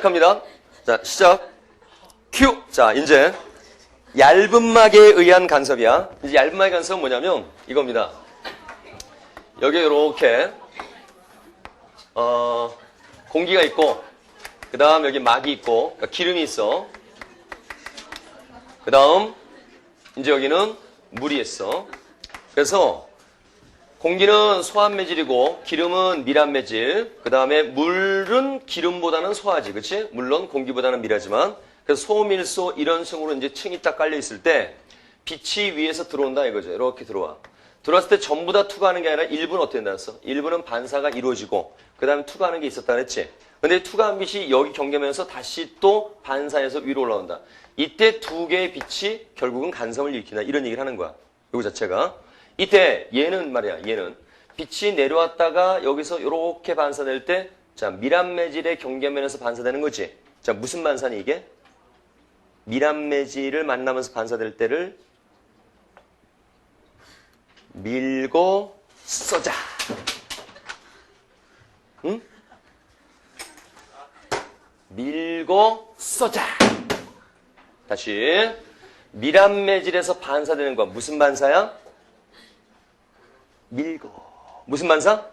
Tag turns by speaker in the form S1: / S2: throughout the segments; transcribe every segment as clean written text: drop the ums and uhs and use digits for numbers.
S1: 시작합니다. 자, 시작. 큐. 자, 이제 얇은 막에 의한 간섭이야. 이제 얇은 막의 간섭은 뭐냐면 이겁니다. 여기 이렇게 공기가 있고, 그 다음 여기 막이 있고, 그러니까 기름이 있어. 그 다음 이제 여기는 물이 있어. 그래서 공기는 소환매질이고 기름은 밀환매질. 그 다음에 물은 기름보다는 소하지, 그렇지? 물론 공기보다는 밀하지만. 그래서 소밀소 이런 식으로 이제 층이 딱 깔려 있을 때 빛이 위에서 들어온다 이거죠. 이렇게 들어와. 들어왔을 때 전부 다 투과하는 게 아니라 일부는 어떻게 된다 했어? 일부는 반사가 이루어지고 그 다음에 투과하는 게 있었다 그랬지? 근데 투과한 빛이 여기 경계면서 다시 또 반사해서 위로 올라온다. 이때 두 개의 빛이 결국은 간섭을 일으킨다. 이런 얘기를 하는 거야. 이거 자체가. 이때 얘는 말이야. 얘는 빛이 내려왔다가 여기서 이렇게 반사될 때 자, 밀환매질의 경계면에서 반사되는 거지. 자, 무슨 반사니 이게? 밀환매질을 만나면서 반사될 때를 밀고 쏘자. 응? 밀고 쏘자. 다시. 밀환매질에서 반사되는 건 무슨 반사야? 밀고. 무슨 반사?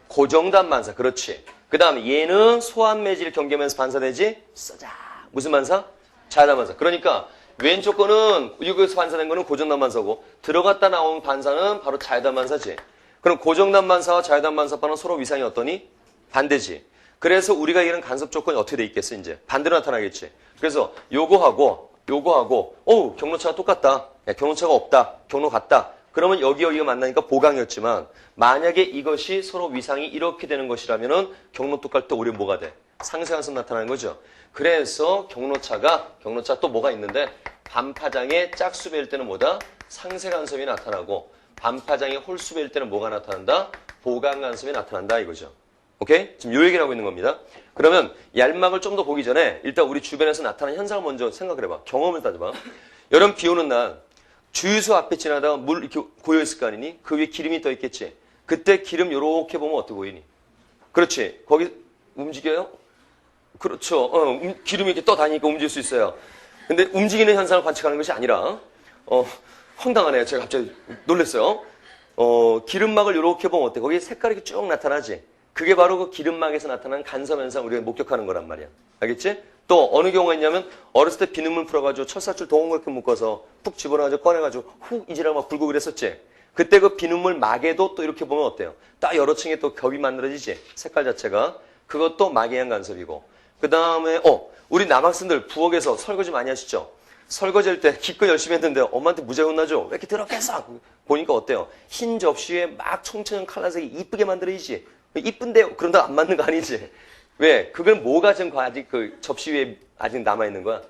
S1: 고정단 반사. 그렇지. 그 다음에 얘는 소환매질 경계면서 반사되지? 쏘자. 무슨 반사? 자유단 반사. 그러니까 왼쪽 거는 여기서 반사된 거는 고정단 반사고 들어갔다 나온 반사는 바로 자유단 반사지. 그럼 고정단 반사와 자유단 반사파는 서로 위상이 어떠니? 반대지. 그래서 우리가 이런 간섭 조건이 어떻게 돼 있겠어 이제? 반대로 나타나겠지. 그래서 요거하고 경로차가 똑같다. 야, 경로차가 없다. 경로 같다. 그러면 여기가 만나니까 보강이었지만 만약에 이것이 서로 위상이 이렇게 되는 것이라면은 경로 똑같을 때 우리는 뭐가 돼? 상쇄간섭 나타나는 거죠. 그래서 경로차 또 뭐가 있는데 반파장의 짝수배일 때는 뭐다? 상쇄간섭이 나타나고 반파장의 홀수배일 때는 뭐가 나타난다? 보강간섭이 나타난다 이거죠. 오케이? 지금 요 얘기를 하고 있는 겁니다. 그러면 얄막을 좀 더 보기 전에 일단 우리 주변에서 나타나는 현상을 먼저 생각을 해봐. 경험을 따져봐. 여름 비 오는 날 주유소 앞에 지나다가 물 이렇게 고여있을 거 아니니? 그 위에 기름이 떠 있겠지? 그때 기름 요렇게 보면 어떻게 보이니? 그렇지. 거기 움직여요? 그렇죠. 기름이 이렇게 떠다니니까 움직일 수 있어요. 근데 움직이는 현상을 관측하는 것이 아니라, 황당하네요. 제가 갑자기 놀랐어요. 기름막을 이렇게 보면 어때? 거기 색깔이 이렇게 쭉 나타나지? 그게 바로 그 기름막에서 나타나는 간섭 현상 우리가 목격하는 거란 말이야. 알겠지? 또 어느 경우가 있냐면 어렸을 때 비눗물 풀어가지고 철사줄 동그랗게 묶어서 푹 집어넣어가지고 꺼내가지고 훅 이지라고 막 불고 그랬었지? 그때 그 비눗물 막에도 또 이렇게 보면 어때요? 딱 여러 층에 또 겹이 만들어지지? 색깔 자체가. 그것도 막에 의한 간섭이고. 그 다음에 우리 남학생들 부엌에서 설거지 많이 하시죠? 설거지할 때 기껏 열심히 했는데 엄마한테 무지하게 혼나죠? 왜 이렇게 더럽게 했어? 보니까 어때요? 흰 접시에 막 청천연 칼라색이 이쁘게 만들어지지? 이쁜데 그런다 안 맞는 거 아니지? 왜? 그건 뭐가 지금 아직 그 접시 위에 아직 남아있는 거야?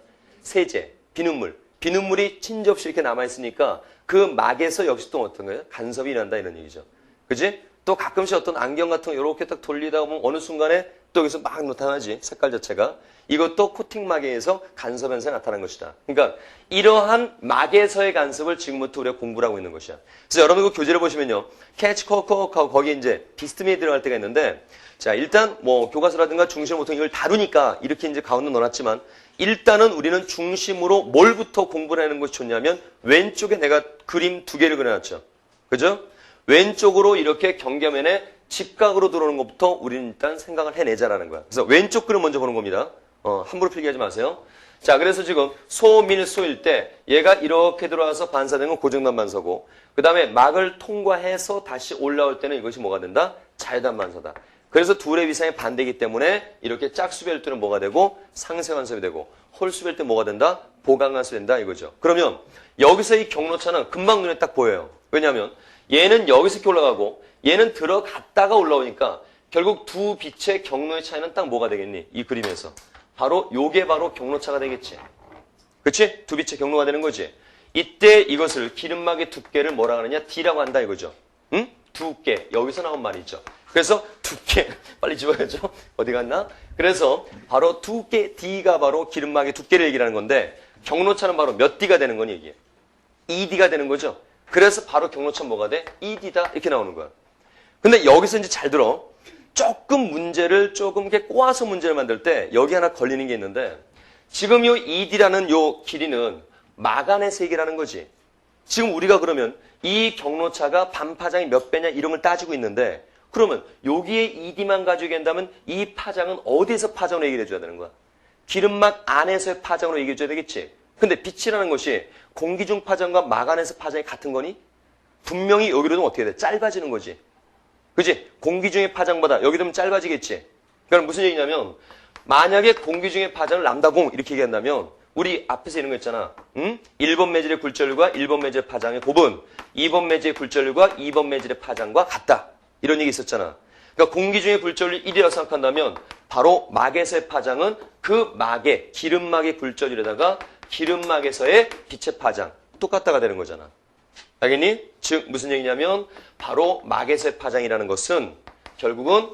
S1: 세제, 비눗물. 비눗물이 친 접시 이렇게 남아있으니까 그 막에서 역시 또 어떤 거예요? 간섭이 일어난다 이런 얘기죠. 그지? 또 가끔씩 어떤 안경 같은 거 이렇게 딱 돌리다 보면 어느 순간에 또 여기서 막 나타나지. 색깔 자체가. 이것도 코팅막에 의해서 간섭 현상이 나타난 것이다. 그러니까 이러한 막에서의 간섭을 지금부터 우리가 공부를 하고 있는 것이야. 그래서 여러분 그 교재를 보시면요. 캐치 코커하고 거기에 이제 비스듬히 들어갈 때가 있는데 자 일단 뭐 교과서라든가 중심 보통 이걸 다루니까 이렇게 이제 가운데 넣어놨지만 일단은 우리는 중심으로 뭘부터 공부를 하는 것이 좋냐면 왼쪽에 내가 그림 두 개를 그려놨죠. 그죠? 왼쪽으로 이렇게 경계면에 직각으로 들어오는 것부터 우리는 일단 생각을 해내자라는 거야. 그래서 왼쪽 그림 먼저 보는 겁니다. 함부로 필기하지 마세요. 자, 그래서 지금 소밀소일 때 얘가 이렇게 들어와서 반사된 건 고정단 반사고 그 다음에 막을 통과해서 다시 올라올 때는 이것이 뭐가 된다? 자유단 반사다. 그래서 둘의 위상이 반대이기 때문에 이렇게 짝수배일 때는 뭐가 되고 상쇄간섭이 되고 홀수배일 때 뭐가 된다? 보강간섭이 된다 이거죠. 그러면 여기서 이 경로차는 금방 눈에 딱 보여요. 왜냐하면 얘는 여기서 이렇게 올라가고 얘는 들어갔다가 올라오니까 결국 두 빛의 경로의 차이는 딱 뭐가 되겠니? 이 그림에서. 바로 요게 바로 경로차가 되겠지. 그치? 두 빛의 경로가 되는 거지. 이때 이것을 기름막의 두께를 뭐라 하느냐? D라고 한다 이거죠. 응? 두께. 여기서 나온 말이죠. 그래서 두께. 빨리 집어야죠. 어디 갔나? 그래서 바로 두께 D가 바로 기름막의 두께를 얘기하는 건데 경로차는 바로 몇 D가 되는 거니 이게? 2D가 되는 거죠. 그래서 바로 경로차 뭐가 돼? 2D다 이렇게 나오는 거야. 근데 여기서 이제 잘 들어. 조금 문제를 조금 이렇게 꼬아서 문제를 만들 때 여기 하나 걸리는 게 있는데 지금 요 ED라는 요 길이는 마간의 세기라는 거지. 지금 우리가 그러면 이 경로차가 반파장이 몇 배냐 이런 걸 따지고 있는데 그러면 여기에 ED만 가지고 얘기한다면 이 파장은 어디에서 파장으로 얘기를 해줘야 되는 거야? 기름막 안에서의 파장으로 얘기해 줘야 되겠지. 근데 빛이라는 것이 공기 중 파장과 마간에서 파장이 같은 거니? 분명히 여기로는 어떻게 돼? 짧아지는 거지. 그지? 공기 중의 파장보다 여기 되면 짧아지겠지. 그러니까 무슨 얘기냐면 만약에 공기 중의 파장을 람다공 이렇게 얘기한다면 우리 앞에서 이런 거 있잖아. 1번 매질의 굴절율과 1번 매질의 파장의 곱은 2번 매질의 굴절율과 2번 매질의 파장과 같다. 이런 얘기 있었잖아. 그러니까 공기 중의 굴절율 1이라고 생각한다면 바로 막에서의 파장은 그 막의 기름막의 굴절율에다가 기름막에서의 빛의 파장 똑같다가 되는 거잖아. 알겠니? 즉 무슨 얘기냐면 바로 막에서의 파장이라는 것은 결국은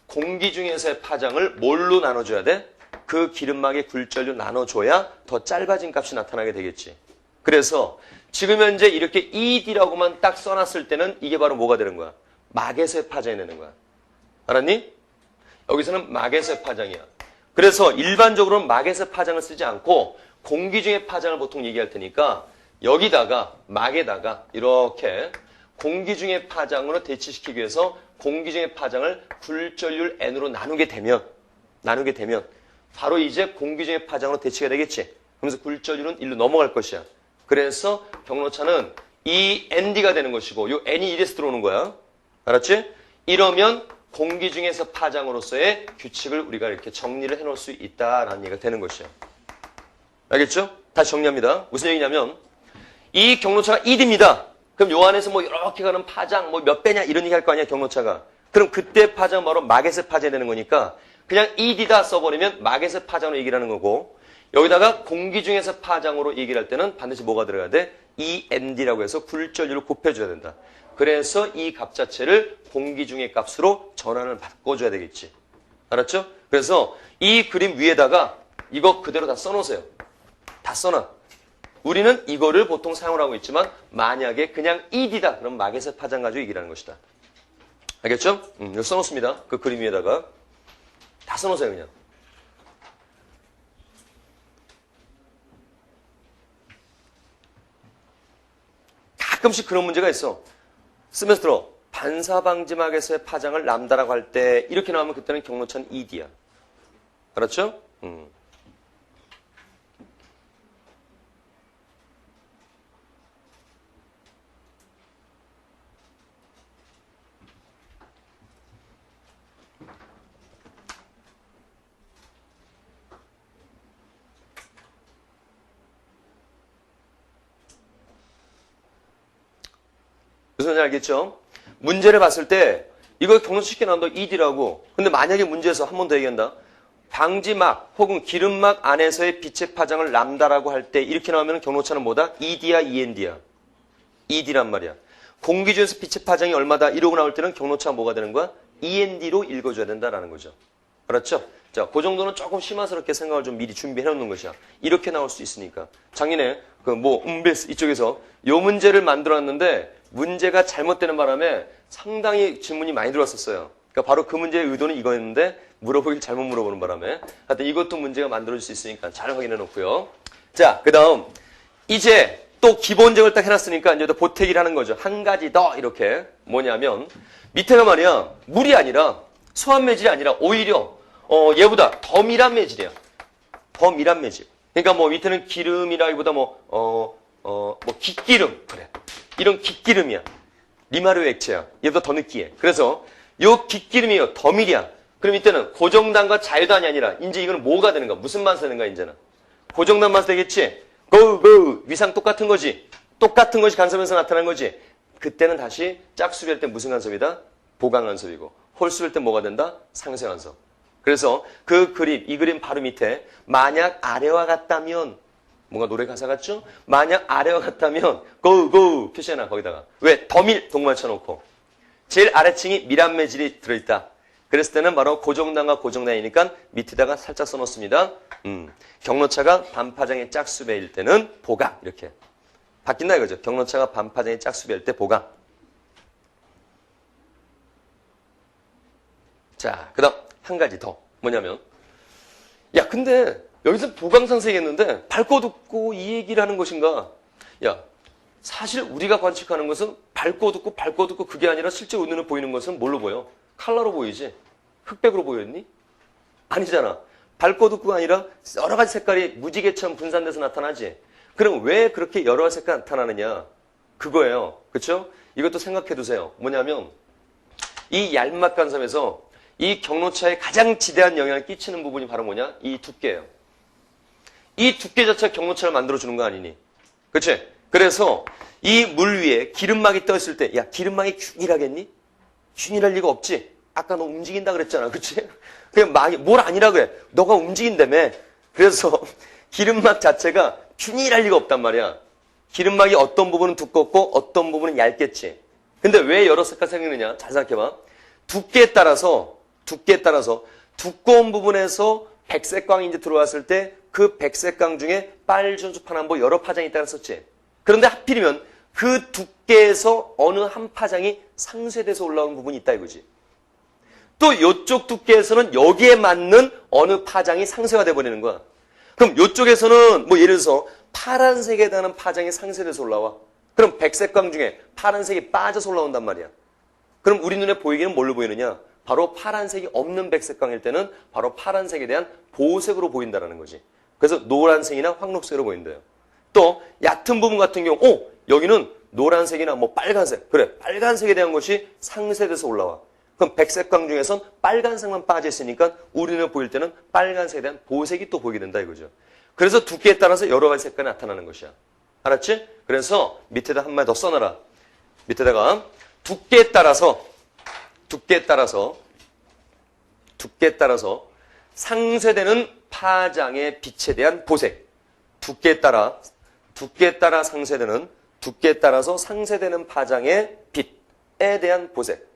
S1: 공기 중에서의 파장을 뭘로 나눠줘야 돼? 그 기름막의 굴절로 나눠줘야 더 짧아진 값이 나타나게 되겠지. 그래서 지금 현재 이렇게 ED라고만 딱 써놨을 때는 이게 바로 뭐가 되는 거야? 막에서의 파장이 되는 거야. 알았니? 여기서는 막에서의 파장이야. 그래서 일반적으로는 막에서의 파장을 쓰지 않고 공기 중의 파장을 보통 얘기할 테니까 여기다가 막에다가 이렇게 공기 중의 파장으로 대치시키기 위해서 공기 중의 파장을 굴절율 n으로 나누게 되면 바로 이제 공기 중의 파장으로 대치가 되겠지. 그러면서 굴절율은 1로 넘어갈 것이야. 그래서 경로차는 이 ND가 되는 것이고 이 n이 이래서 들어오는 거야. 알았지? 이러면 공기 중에서 파장으로서의 규칙을 우리가 이렇게 정리를 해놓을 수 있다라는 얘기가 되는 것이야. 알겠죠? 다시 정리합니다. 무슨 얘기냐면 이 경로차가 ED입니다. 그럼 요 안에서 뭐 이렇게 가는 파장 뭐 몇 배냐 이런 얘기 할 거 아니야 경로차가. 그럼 그때 파장 바로 막에서 파장이 되는 거니까 그냥 ED다 써버리면 막에서 파장으로 얘기를 하는 거고 여기다가 공기 중에서 파장으로 얘기를 할 때는 반드시 뭐가 들어가야 돼? END라고 해서 굴절율을 곱해줘야 된다. 그래서 이 값 자체를 공기 중의 값으로 전환을 바꿔줘야 되겠지. 알았죠? 그래서 이 그림 위에다가 이거 그대로 다 써놓으세요. 다 써놔. 우리는 이거를 보통 사용을 하고 있지만 만약에 그냥 ED다. 그럼 막에서 파장 가지고 얘기를 하는 것이다. 알겠죠? 이거 써놓습니다. 그 그림 위에다가. 다 써놓으세요 그냥. 가끔씩 그런 문제가 있어. 쓰면서 들어. 반사방지막에서의 파장을 람다라고 할 때 이렇게 나오면 그때는 경로차는 ED야. 알았죠? 무슨 말인지 알겠죠? 문제를 봤을 때 이거 경로차 쉽게 나온다 ED라고. 근데 만약에 문제에서 한 번 더 얘기한다. 방지막 혹은 기름막 안에서의 빛의 파장을 람다라고 할 때 이렇게 나오면 경로차는 뭐다? ED야 END야? ED란 말이야. 공기 중에서 빛의 파장이 얼마다 이러고 나올 때는 경로차가 뭐가 되는 거야? END로 읽어줘야 된다라는 거죠. 알았죠? 자, 그 정도는 조금 심화스럽게 생각을 좀 미리 준비해 놓는 것이야. 이렇게 나올 수 있으니까. 작년에 이쪽에서 요 문제를 만들어놨는데 문제가 잘못되는 바람에 상당히 질문이 많이 들어왔었어요. 그러니까 바로 그 문제의 의도는 이거였는데 물어보길 잘못 물어보는 바람에 하여튼 이것도 문제가 만들어질 수 있으니까 잘 확인해 놓고요. 자, 그 다음 이제 또 기본적을 딱 해놨으니까 이제 또 보태기를 하는 거죠. 한 가지 더 이렇게 뭐냐면 밑에가 말이야 물이 아니라 소환 매질이 아니라 오히려 얘보다 더 밀한 매질이야. 더 밀한 매질. 그러니까 뭐 밑에는 기름이라기보다 깃기름 그래. 이런 깃기름이야. 리마르 액체야. 얘보다 더 느끼해. 그래서 요 깃기름이요. 더 밀이야. 그럼 이때는 고정단과 자유단이 아니라 이제 이거는 뭐가 되는가? 무슨 반사 되는가 이제는? 고정단 반사 되겠지? 고 위상 똑같은 거지. 똑같은 것이 간섭에서 나타난 거지. 그때는 다시 짝수비할 때 무슨 간섭이다? 보강 간섭이고 홀수일 때 뭐가 된다? 상쇄 간섭. 그래서 그 그림, 이 그림 바로 밑에 만약 아래와 같다면 뭔가 노래 가사 같죠? 만약 아래와 같다면 go 표시해놔 거기다가. 왜? 더밀 동말 쳐놓고. 제일 아래층이 밀한 매질이 들어있다. 그랬을 때는 바로 고정단과 고정단이니까 밑에다가 살짝 써놓습니다. 경로차가 반파장의 짝수배일 때는 보강 이렇게. 바뀐다 이거죠. 경로차가 반파장의 짝수배일 때 보강. 자, 그 다음 한 가지 더. 뭐냐면, 야, 근데 여기서 보강상세겠는데 밟고 듣고 이 얘기를 하는 것인가? 야, 사실 우리가 관측하는 것은 밟고 듣고 그게 아니라 실제로 눈에 보이는 것은 뭘로 보여? 칼라로 보이지? 흑백으로 보였니? 아니잖아. 밟고 듣고가 아니라 여러 가지 색깔이 무지개처럼 분산돼서 나타나지. 그럼 왜 그렇게 여러 가지 색깔이 나타나느냐? 그거예요. 그렇죠? 이것도 생각해 두세요. 뭐냐면 이 얄막 간섭에서 이 경로차에 가장 지대한 영향을 끼치는 부분이 바로 뭐냐? 이 두께예요. 이 두께 자체가 경로차를 만들어주는 거 아니니? 그치? 그래서 이 물 위에 기름막이 떠 있을 때, 야, 기름막이 균일하겠니? 균일할 리가 없지? 아까 너 움직인다 그랬잖아. 그치? 그냥 막이, 뭘 아니라 그래. 너가 움직인다며. 그래서 기름막 자체가 균일할 리가 없단 말이야. 기름막이 어떤 부분은 두껍고 어떤 부분은 얇겠지. 근데 왜 여러 색깔 생기느냐? 잘 생각해봐. 두께에 따라서 두꺼운 부분에서 백색광이 이제 들어왔을 때 그 백색광 중에 빨주주 파남보 여러 파장이 있다고 썼지. 그런데 하필이면 그 두께에서 어느 한 파장이 상쇄돼서 올라오는 부분이 있다 이거지. 또 이쪽 두께에서는 여기에 맞는 어느 파장이 상쇄가 돼버리는 거야. 그럼 이쪽에서는 뭐 예를 들어서 파란색에 대한 파장이 상쇄돼서 올라와. 그럼 백색광 중에 파란색이 빠져서 올라온단 말이야. 그럼 우리 눈에 보이기는 뭘로 보이느냐? 바로 파란색이 없는 백색광일 때는 바로 파란색에 대한 보색으로 보인다는 거지. 그래서 노란색이나 황록색으로 보인대요. 또 얕은 부분 같은 경우 여기는 노란색이나 뭐 빨간색. 그래, 빨간색에 대한 것이 상쇄돼서 올라와. 그럼 백색광 중에선 빨간색만 빠져 있으니까 우리 눈에 보일 때는 빨간색에 대한 보색이 또 보이게 된다 이거죠. 그래서 두께에 따라서 여러 가지 색깔이 나타나는 것이야. 알았지? 그래서 밑에다 한 마디 더 써놔라. 밑에다가 두께에 따라서 상쇄되는 파장의 빛에 대한 보색. 두께에 따라서 상쇄되는 파장의 빛에 대한 보색.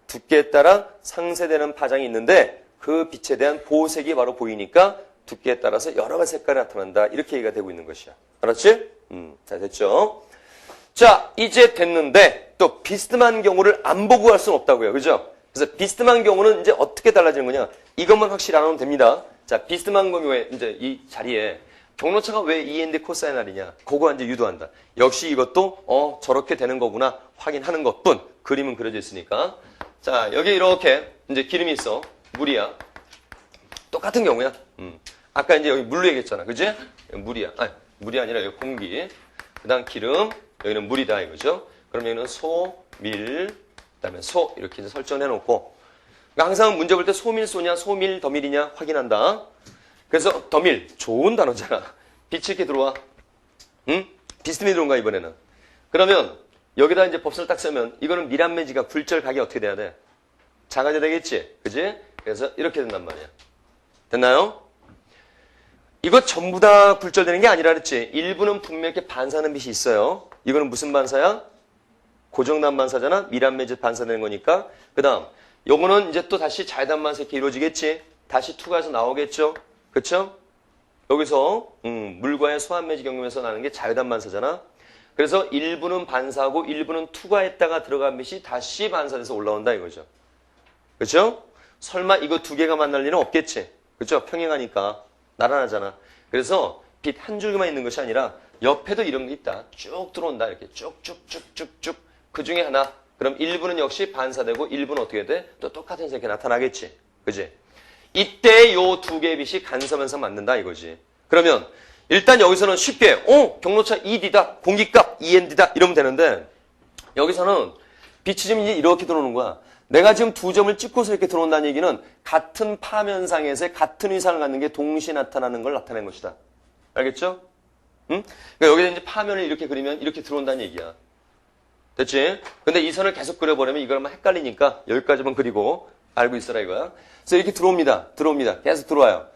S1: 두께에 따라 상쇄되는 파장이 있는데 그 빛에 대한 보색이 바로 보이니까 두께에 따라서 여러 가지 색깔이 나타난다. 이렇게 얘기가 되고 있는 것이야. 알았지? 자, 됐죠? 자, 이제 됐는데 또 비스듬한 경우를 안 보고 할 수는 없다고요. 그죠? 그래서 비스듬한 경우는 이제 어떻게 달라지는 거냐? 이것만 확실히 안 하면 됩니다. 자, 비스듬한 경우에 이제 이 자리에 경로차가 왜 END 코사인 R이냐? 그거 이제 유도한다. 역시 이것도 저렇게 되는 거구나 확인하는 것뿐. 그림은 그려져 있으니까. 자, 여기 이렇게 이제 기름이 있어. 물이야. 똑같은 경우야. 아까 이제 여기 물로 얘기했잖아. 그지? 물이야. 아니, 물이 아니라 여기 공기. 그 다음 기름. 여기는 물이다 이거죠. 그럼 여기는 소, 밀, 그다음에 소 이렇게 이제 설정해 놓고 그러니까 항상 문제 볼 때 소밀소냐 소밀 더밀이냐 확인한다. 그래서 더밀 좋은 단어잖아. 빛이 이렇게 들어와. 응? 비스듬히 들어온가 이번에는. 그러면 여기다 이제 법선을 딱 쓰면 이거는 밀안매지가 굴절 각이 어떻게 돼야 돼? 작아져야 되겠지? 그지? 그래서 이렇게 된단 말이야. 됐나요? 이거 전부 다 굴절되는 게 아니라 그랬지. 일부는 분명히 이렇게 반사하는 빛이 있어요. 이거는 무슨 반사야? 고정단 반사잖아. 밀안매지 반사되는 거니까. 그 다음 요거는 이제 또 다시 자유단 반사 이렇게 이루어지겠지. 다시 투과해서 나오겠죠. 그쵸? 여기서 물과의 소환매지 경험에서 나는 게 자유단 반사잖아. 그래서 일부는 반사하고 일부는 투과했다가 들어간 빛이 다시 반사돼서 올라온다 이거죠. 그쵸? 설마 이거 두 개가 만날 일은 없겠지. 그쵸? 평행하니까. 나란하잖아. 그래서 빛 한 줄기만 있는 것이 아니라 옆에도 이런 게 있다. 쭉 들어온다. 이렇게 쭉쭉쭉쭉쭉. 그 중에 하나. 그럼 일부는 역시 반사되고 일부는 어떻게 돼? 또 똑같은 색이 나타나겠지. 그지? 이때 요 두 개의 빛이 간섭현상 맞는다 이거지. 그러면 일단 여기서는 쉽게 경로차 ED다. 공기값 END다. 이러면 되는데 여기서는 빛이 지금 이제 이렇게 들어오는 거야. 내가 지금 두 점을 찍고서 이렇게 들어온다는 얘기는 같은 파면상에서 같은 위상을 갖는 게 동시에 나타나는 걸 나타낸 것이다. 알겠죠? 응? 그러니까 여기다 이제 파면을 이렇게 그리면 이렇게 들어온다는 얘기야. 됐지? 근데 이 선을 계속 그려버리면 이거만 헷갈리니까 여기까지만 그리고 알고 있어라 이거야. 그래서 이렇게 들어옵니다. 계속 들어와요.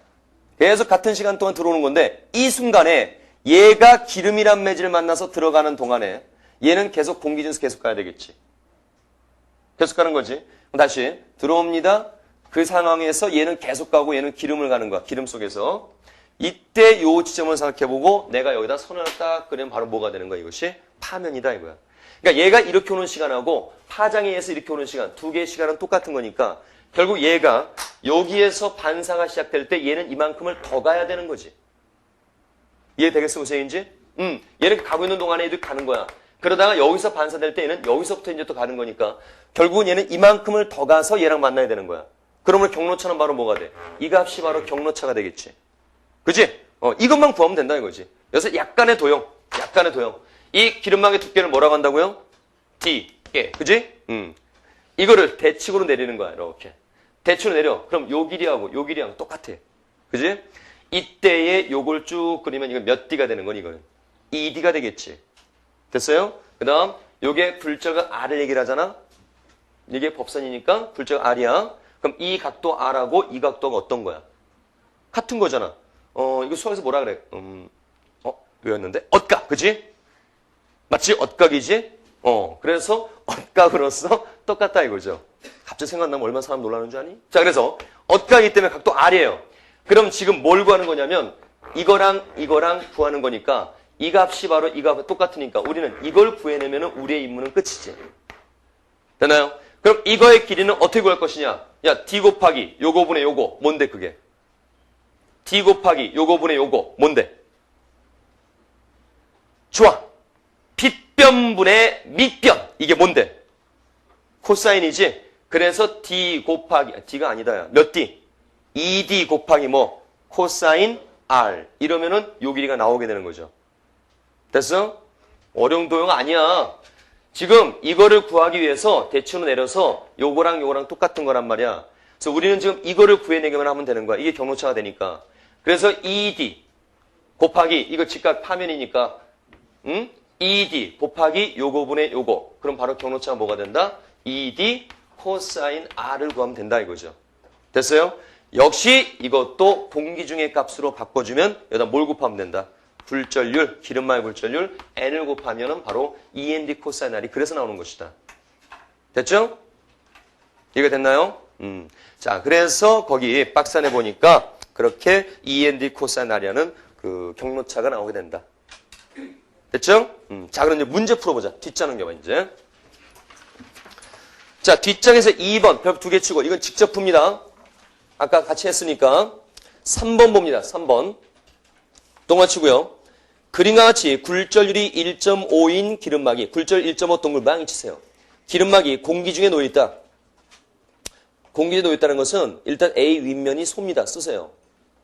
S1: 계속 같은 시간 동안 들어오는 건데 이 순간에 얘가 기름이란 매질을 만나서 들어가는 동안에 얘는 계속 공기 중에서 계속 가야 되겠지. 계속 가는 거지. 그럼 다시 들어옵니다. 그 상황에서 얘는 계속 가고 얘는 기름을 가는 거야. 기름 속에서. 이때 요 지점을 생각해보고 내가 여기다 선을 딱 그리면 바로 뭐가 되는 거야. 이것이 파면이다 이거야. 그러니까 얘가 이렇게 오는 시간하고 파장에 의해서 이렇게 오는 시간, 두 개의 시간은 똑같은 거니까 결국 얘가 여기에서 반사가 시작될 때 얘는 이만큼을 더 가야 되는 거지. 이해되겠어, 무슨인지? 얘는 가고 있는 동안에 얘도 가는 거야. 그러다가 여기서 반사될 때 얘는 여기서부터 이제 또 가는 거니까 결국은 얘는 이만큼을 더 가서 얘랑 만나야 되는 거야. 그러면 경로차는 바로 뭐가 돼? 이 값이 바로 경로차가 되겠지. 그지? 이것만 구하면 된다 이거지. 여기서 약간의 도형, 약간의 도형. 이 기름막의 두께를 뭐라고 한다고요? D, 께. 그지? 이거를 대칭으로 내리는 거야, 이렇게. 대칭으로 내려. 그럼 요 길이하고 요 길이랑 똑같아. 그지? 이때에 요걸 쭉 그리면 이거 몇 D가 되는 건 이거는? 2D가 되겠지. 됐어요? 그 다음, 요게 불자가 R을 얘기를 하잖아? 이게 법선이니까 불자가 R이야. 그럼 이 각도 R하고 이 각도가 어떤 거야? 같은 거잖아. 이거 수학에서 뭐라 그래? 왜였는데? 얻각, 그지? 맞지? 얻각이지? 그래서 얻각으로서 똑같다 이거죠. 갑자기 생각나면 얼마나 사람 놀라는 줄 아니? 자, 그래서 얻각이기 때문에 각도 R이에요. 그럼 지금 뭘 구하는 거냐면 이거랑 구하는 거니까 이 값이 바로 이 값과 똑같으니까 우리는 이걸 구해내면 우리의 임무는 끝이지. 되나요? 그럼 이거의 길이는 어떻게 구할 것이냐? 야, D 곱하기 요거분의 요거. 뭔데 그게? D 곱하기 요거분의 요거. 뭔데? 좋아. 빗변분의 밑변. 이게 뭔데? 코사인이지? 그래서 D 곱하기, D가 아니다. 야. 몇 D? 2D 곱하기 뭐? 코사인 R. 이러면은 요 길이가 나오게 되는 거죠. 됐어? 어려운 도형 아니야. 지금 이거를 구하기 위해서 대칭으로 내려서 요거랑 요거랑 똑같은 거란 말이야. 그래서 우리는 지금 이거를 구해내기만 하면 되는 거야. 이게 경로차가 되니까. 그래서 2D 곱하기 이거 직각 파면이니까 2D 곱하기 요거분의 요거. 그럼 바로 경로차가 뭐가 된다? 2D 코사인 R을 구하면 된다 이거죠. 됐어요? 역시 이것도 공기중의 값으로 바꿔주면 여기다 뭘 곱하면 된다? 불절률, 기름막의 불절률 n을 곱하면 바로 END 코사인 R이 그래서 나오는 것이다. 됐죠? 이해가 됐나요? 자, 그래서 거기 박스 안에 보니까 그렇게 END 코사인 R이라는 그 경로차가 나오게 된다. 됐죠? 자, 그럼 이제 문제 풀어보자. 뒷장은 겨봐, 이제. 자, 뒷장에서 2번, 별 두 개 치고, 이건 직접 풉니다. 아까 같이 했으니까. 3번 봅니다, 3번. 동화 치고요. 그림과 같이 굴절률이 1.5인 기름막이, 굴절 1.5 동글방이 치세요. 기름막이 공기 중에 놓여있다. 공기 중에 놓여있다는 것은 일단 A 윗면이 소입니다. 쓰세요.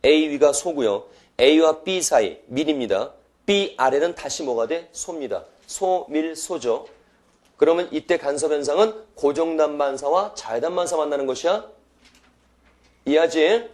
S1: A 위가 소고요. A와 B 사이, 밀입니다. B 아래는 다시 뭐가 돼? 소입니다. 소, 밀, 소죠. 그러면 이때 간섭 현상은 고정단 반사와 자유단 반사 만나는 것이야? 이해하지?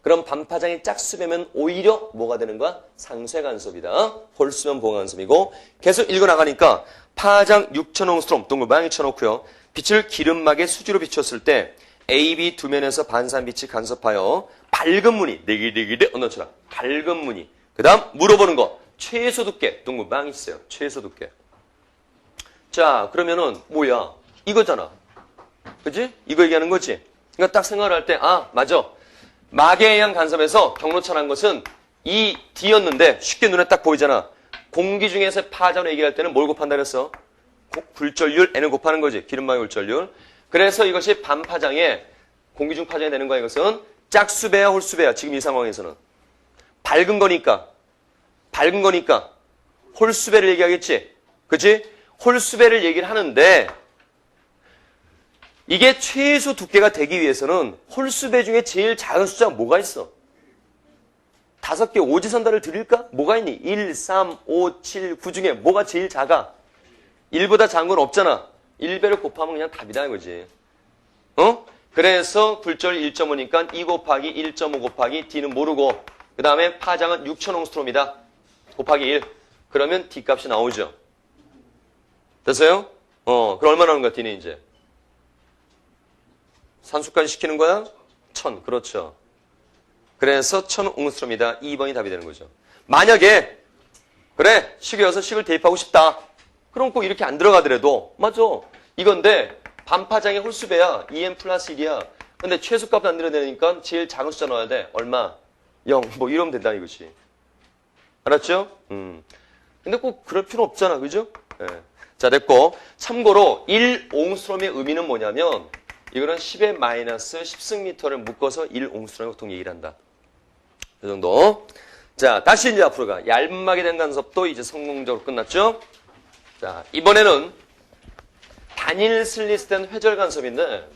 S1: 그럼 반파장이 짝수배면 오히려 뭐가 되는 거야? 상쇄 간섭이다. 홀수면 보호 간섭이고 계속 읽어나가니까 파장 6,000옹스트롬 동글방이 쳐놓고요. 빛을 기름막에 수지로 비췄을 때 A, B 두 면에서 반사한 빛이 간섭하여 밝은 무늬, 네기네기네 언어처럼 밝은 무늬. 그 다음 물어보는 거 최소 두께 동글방이 있어요. 최소 두께. 자, 그러면은 뭐야? 이거잖아. 그치? 이거 얘기하는 거지? 그러니까 딱 생각을 할 때 맞아. 막에 의한 간섭에서 경로차라는 것은 이 D였는데 쉽게 눈에 딱 보이잖아. 공기 중에서 파장을 얘기할 때는 뭘 곱한다 그랬어? 굴절률 N을 곱하는 거지. 기름막의 굴절률. 그래서 이것이 반파장에 공기 중 파장이 되는 거야. 이것은 짝수배야 홀수배야. 지금 이 상황에서는. 밝은 거니까 홀수배를 얘기하겠지. 그치? 홀수배를 얘기를 하는데 이게 최소 두께가 되기 위해서는 홀수배 중에 제일 작은 숫자가 뭐가 있어? 5개 오지선다를 드릴까? 뭐가 있니? 1, 3, 5, 7, 9 중에 뭐가 제일 작아? 1보다 작은 건 없잖아. 1배를 곱하면 그냥 답이다 이거지. 그래서 굴절 1.5니까 2 곱하기 1.5 곱하기 D는 모르고 그 다음에 파장은 6,000옹스트롬이다. 곱하기 1. 그러면 D 값이 나오죠. 됐어요? 그럼 얼마 나오는 거야 D는 이제? 산수까지 시키는 거야? 1000. 그렇죠. 그래서 1000옹스트롬이다. 2번이 답이 되는 거죠. 만약에 그래 식이어서 식을 대입하고 싶다. 그럼 꼭 이렇게 안 들어가더라도 맞아. 이건데 반파장의 홀수배야. 2n 플러스 1이야. 근데 최소값 안 들어야 되니까 제일 작은 숫자 넣어야 돼. 얼마? 0. 뭐 이러면 된다 이거지. 알았죠? 근데 꼭 그럴 필요 없잖아. 그죠? 네. 자, 됐고. 참고로 1옹스롬의 의미는 뭐냐면 이거는 10의 마이너스 10승미터를 묶어서 1옹스롬을 보통 얘기를 한다. 이 정도. 자, 다시 이제 앞으로 가. 얄막이 된 간섭도 이제 성공적으로 끝났죠? 자, 이번에는 단일 슬리스된 회절 간섭인데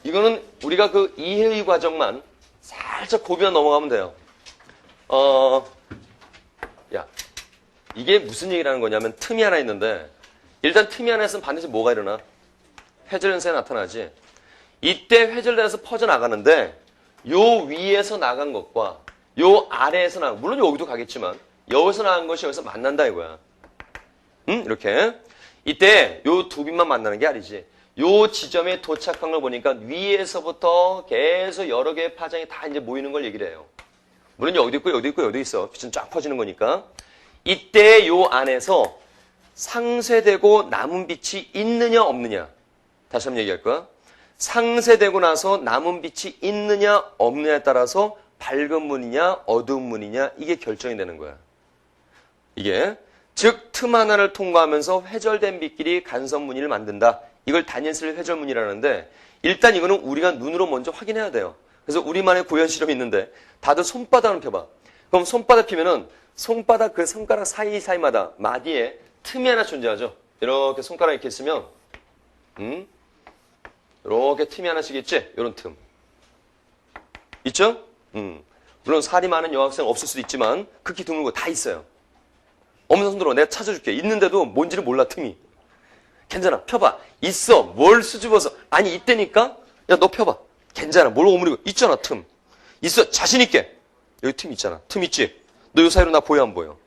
S1: 이거는 우리가 그 이해의 과정만 살짝 고비만 넘어가면 돼요. 야, 이게 무슨 얘기를 하는 거냐면 틈이 하나 있는데 일단 틈이 하나 있으면 반드시 뭐가 일어나? 회절 현상이 나타나지. 이때 회절돼서 퍼져나가는데 요 위에서 나간 것과 요 아래에서 나간, 물론 여기도 가겠지만 여기서 나간 것이 여기서 만난다 이거야. 응? 이렇게. 이때 요 두 빛만 만나는 게 아니지. 요 지점에 도착한 걸 보니까 위에서부터 계속 여러 개의 파장이 다 이제 모이는 걸 얘기를 해요. 물론 여기도 있고 여기도 있고 여기도 있어. 빛은 쫙 퍼지는 거니까. 이때 요 안에서 상쇄되고 남은 빛이 있느냐 없느냐. 다시 한번 얘기할 거야. 상쇄되고 나서 남은 빛이 있느냐 없느냐에 따라서 밝은 문이냐 어두운 문이냐 이게 결정이 되는 거야. 이게 즉 틈 하나를 통과하면서 회절된 빛끼리 간섭 무늬를 만든다. 이걸 단일슬 회절문이라는데 일단 이거는 우리가 눈으로 먼저 확인해야 돼요. 그래서 우리만의 고연 실험이 있는데 다들 손바닥을 펴봐. 그럼 손바닥 피면은 손바닥 그 손가락 사이사이마다 마디에 틈이 하나 존재하죠. 이렇게 손가락 이렇게 있으면 이렇게 틈이 하나씩 있지? 이런 틈. 있죠? 물론 살이 많은 여학생 없을 수도 있지만 극히 드물고 다 있어요. 없는 손 들어 내가 찾아줄게. 있는데도 뭔지를 몰라 틈이. 괜찮아. 펴봐. 있어. 뭘 수줍어서. 아니 있다니까? 야 너 펴봐. 괜찮아. 뭘 오므리고. 있잖아 틈. 있어. 자신 있게. 여기 틈 있잖아. 틈 있지? 너 요 사이로 나 보여 안 보여?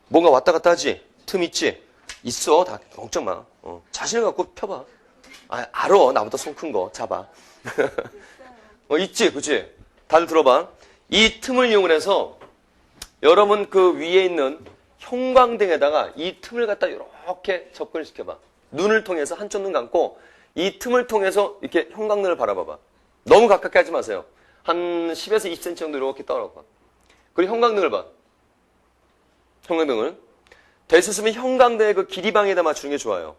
S1: 뭔가 왔다 갔다 하지? 틈 있지? 있어. 다 걱정 마. 자신을 갖고 펴봐. 알아. 나보다 손 큰 거. 잡아. 있지? 그치? 다들 들어봐. 이 틈을 이용해서 여러분 그 위에 있는 형광등에다가 이 틈을 갖다 이렇게 접근을 시켜봐. 눈을 통해서 한쪽 눈 감고 이 틈을 통해서 이렇게 형광등을 바라봐봐. 너무 가깝게 하지 마세요. 한 10에서 20cm 정도 이렇게 떨어봐. 그리고 형광등을 봐. 형광등을. 될 수 있으면 형광등의 그 길이 방향에다 맞추는 게 좋아요.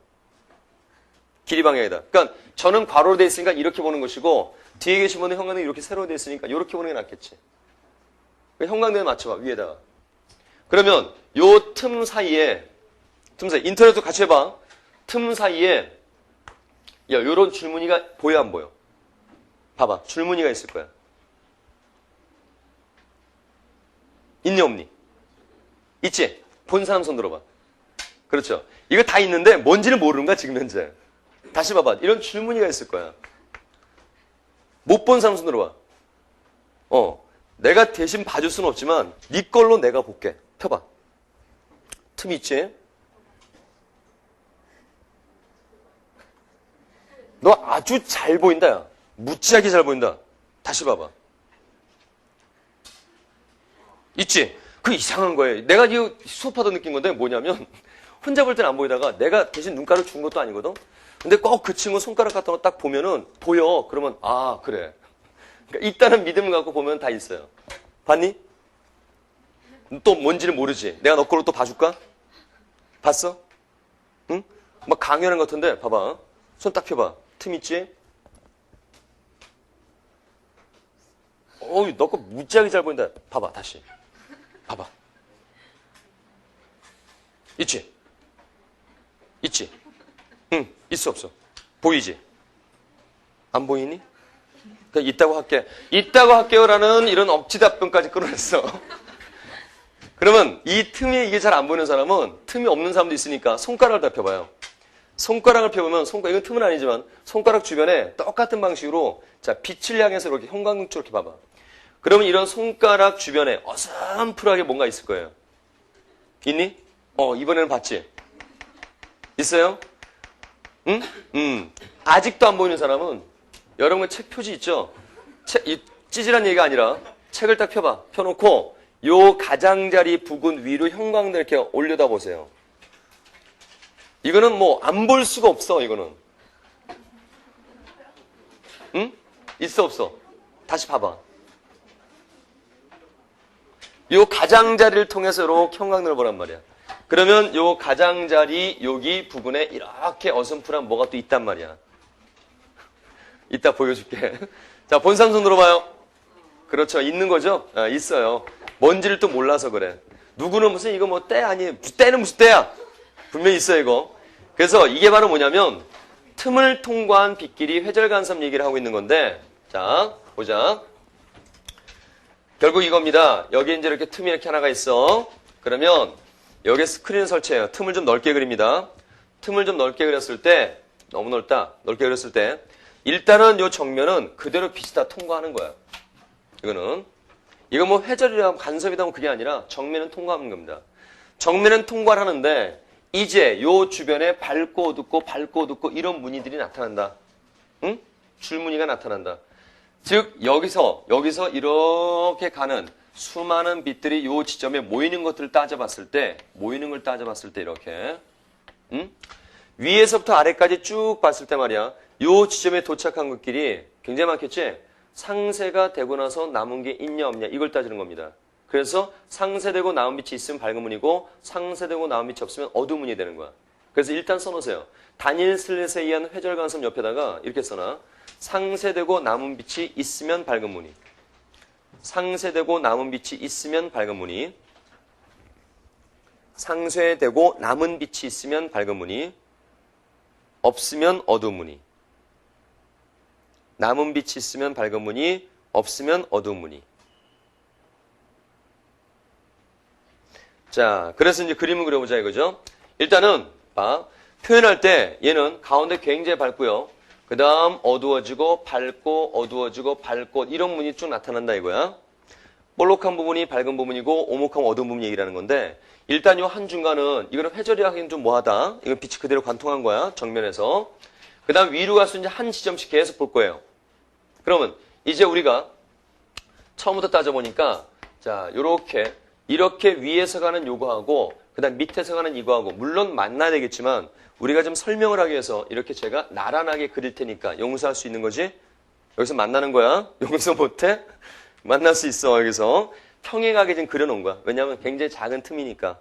S1: 길이 방향에다. 그러니까 저는 괄호로 돼 있으니까 이렇게 보는 것이고 뒤에 계신 분은 형광등이 이렇게 세로로 돼 있으니까 이렇게 보는 게 낫겠지. 형광등을 맞춰봐. 위에다가. 그러면 요 틈 사이에 인터넷도 같이 해봐. 틈 사이에 야 요런 줄무늬가 보여 안 보여? 봐봐. 줄무늬가 있을 거야. 있니 없니? 있지? 본 사람 손 들어봐. 그렇죠. 이거 다 있는데 뭔지를 모르는 거야 지금 현재. 다시 봐봐. 이런 줄무늬가 있을 거야. 못 본 사람 손 들어봐. 내가 대신 봐줄 수는 없지만 네 걸로 내가 볼게. 펴봐. 틈 있지? 너 아주 잘 보인다. 야. 무지하게 잘 보인다. 다시 봐봐. 있지? 그 이상한 거예요. 내가 이 수업하다 느낀 건데 뭐냐면 혼자 볼 땐 안 보이다가 내가 대신 눈가를 준 것도 아니거든. 근데 꼭 그 친구 손가락 같은 거 딱 보면은 보여. 그러면 아 그래. 그러니까 있다는 믿음을 갖고 보면 다 있어요. 봤니? 또 뭔지를 모르지. 내가 너 걸로 또 봐줄까? 봤어? 응? 막 강연한 것 같은데 봐봐. 손 딱 펴봐. 틈 있지? 너 거 무지하게 잘 보인다. 봐봐 다시. 봐봐. 있지? 있지? 응. 있어 없어? 보이지? 안 보이니? 그냥 있다고 할게. 있다고 할게요라는 이런 억지 답변까지 끌어냈어. 그러면 이 틈이 이게 잘 안 보이는 사람은 틈이 없는 사람도 있으니까 손가락을 다 펴봐요. 손가락을 펴보면 이건 틈은 아니지만 손가락 주변에 똑같은 방식으로 자 빛을 향해서 이렇게 형광등 쪽으로 이렇게 봐봐. 그러면 이런 손가락 주변에 어슴푸하게 뭔가 있을 거예요. 있니? 이번에는 봤지? 있어요? 응? 아직도 안 보이는 사람은 여러분 책 표지 있죠? 이 찌질한 얘기가 아니라 책을 딱 펴봐. 펴놓고 요 가장자리 부근 위로 형광등 이렇게 올려다 보세요. 이거는 뭐 안 볼 수가 없어. 이거는. 응? 있어 없어? 다시 봐봐. 요 가장자리를 통해서 이렇게 형광등을 보란 말이야. 그러면 요 가장자리 여기 부분에 이렇게 어슴푸레한 뭐가 또 있단 말이야. 이따 보여줄게. 자, 본삼성 들어봐요. 그렇죠. 있는 거죠? 아, 있어요. 뭔지를 또 몰라서 그래. 누구는 무슨 이거 뭐 때 아니, 때는 무슨 때야? 분명히 있어요, 이거. 그래서 이게 바로 뭐냐면 틈을 통과한 빗길이 회절간섭 얘기를 하고 있는 건데, 자, 보자. 결국 이겁니다. 여기 이제 이렇게 틈이 이렇게 하나가 있어. 그러면 여기에 스크린을 설치해요. 틈을 좀 넓게 그립니다. 틈을 좀 넓게 그렸을 때, 너무 넓다. 넓게 그렸을 때, 일단은 요 정면은 그대로 빛이 다 통과하는 거야. 이거는. 이거 뭐 회절이라 간섭이다 뭐 그게 아니라 정면은 통과하는 겁니다. 정면은 통과를 하는데, 이제 요 주변에 밝고 어둡고 밝고 어둡고 이런 무늬들이 나타난다. 응? 줄무늬가 나타난다. 즉 여기서 이렇게 가는 수많은 빛들이 요 지점에 모이는 것들을 따져봤을 때 이렇게 위에서부터 아래까지 쭉 봤을 때 말이야. 요 지점에 도착한 것끼리 굉장히 많겠지? 상세가 되고 나서 남은 게 있냐 없냐 이걸 따지는 겁니다. 그래서 상세되고 남은 빛이 있으면 밝은 무늬고 상세되고 남은 빛이 없으면 어두운 무늬 되는 거야. 그래서 일단 써놓으세요. 다니엘 슬렛에 의한 회절간섭 옆에다가 이렇게 써놔. 상세되고 남은 빛이 있으면 밝은 무늬. 상세되고 남은 빛이 있으면 밝은 무늬. 상쇄되고 남은 빛이 있으면 밝은 무늬. 없으면 어두운 무늬. 남은 빛이 있으면 밝은 무늬. 없으면 어두운 무늬. 자, 그래서 이제 그림을 그려보자 이거죠. 일단은 봐. 표현할 때 얘는 가운데 굉장히 밝고요. 그 다음 어두워지고 밝고 어두워지고 밝고 이런 무늬 쭉 나타난다 이거야. 볼록한 부분이 밝은 부분이고 오목한 어두운 부분 얘기라는 건데 일단 요 한 중간은 이거는 회절이 하기는 좀 뭐하다. 이건 빛이 그대로 관통한 거야. 정면에서. 그 다음 위로 가서 이제 한 지점씩 계속 볼 거예요. 그러면 이제 우리가 처음부터 따져보니까 자 요렇게 이렇게 위에서 가는 요거하고 그 다음 밑에서 가는 이거하고 물론 만나야 되겠지만 우리가 좀 설명을 하기 위해서 이렇게 제가 나란하게 그릴 테니까 용서할 수 있는 거지? 여기서 만나는 거야? 용서 못해? 만날 수 있어 여기서. 평행하게 좀 그려놓은 거야. 왜냐하면 굉장히 작은 틈이니까.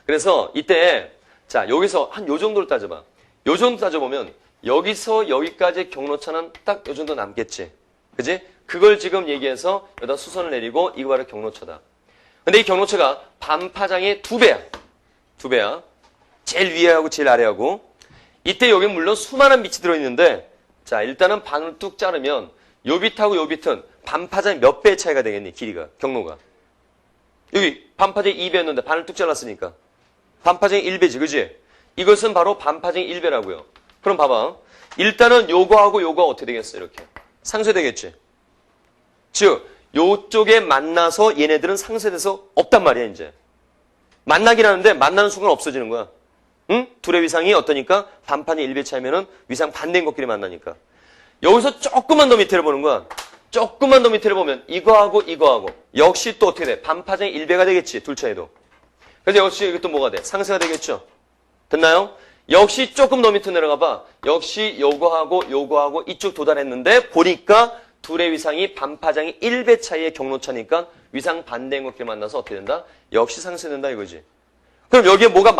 S1: 그래서 이때 자 여기서 한 요 정도를 따져봐. 요 정도 따져보면 여기서 여기까지 경로차는 딱 요 정도 남겠지. 그지? 그걸 지금 얘기해서 여기다 수선을 내리고 이거 바로 경로차다. 근데 이 경로차가 반파장의 2배야. 2배야. 제일 위에하고 제일 아래하고. 이때 여기 물론 수많은 빛이 들어있는데 자 일단은 반을 뚝 자르면 요 빛하고 요 빛은 반파장이 몇 배의 차이가 되겠니? 길이가. 경로가. 여기 반파장이 2배였는데 반을 뚝 잘랐으니까. 반파장이 1배지. 그지? 이것은 바로 반파장이 1배라고요. 그럼 봐봐. 일단은 요거하고 요거가 어떻게 되겠어? 이렇게. 상쇄되겠지. 즉 요쪽에 만나서 얘네들은 상쇄돼서 없단 말이야 이제. 만나긴 하는데 만나는 순간 없어지는 거야. 응? 둘의 위상이 어떠니까? 반판이 1배 차이면은 위상 반대인 것끼리 만나니까. 여기서 조금만 더 밑에를 보는 거야. 조금만 더 밑에를 보면 이거하고 이거하고 역시 또 어떻게 돼? 반파장이 1배가 되겠지. 둘 차이도. 그래서 역시 이게 또 뭐가 돼? 상쇄가 되겠죠. 됐나요? 역시 조금 더 밑으로 내려가 봐. 역시 요거하고 이쪽 도달했는데 보니까 둘의 위상이 반파장이 1배 차이의 경로차니까 위상 반대인 것끼리 만나서 어떻게 된다? 역시 상쇄된다 이거지. 그럼 여기에 뭐가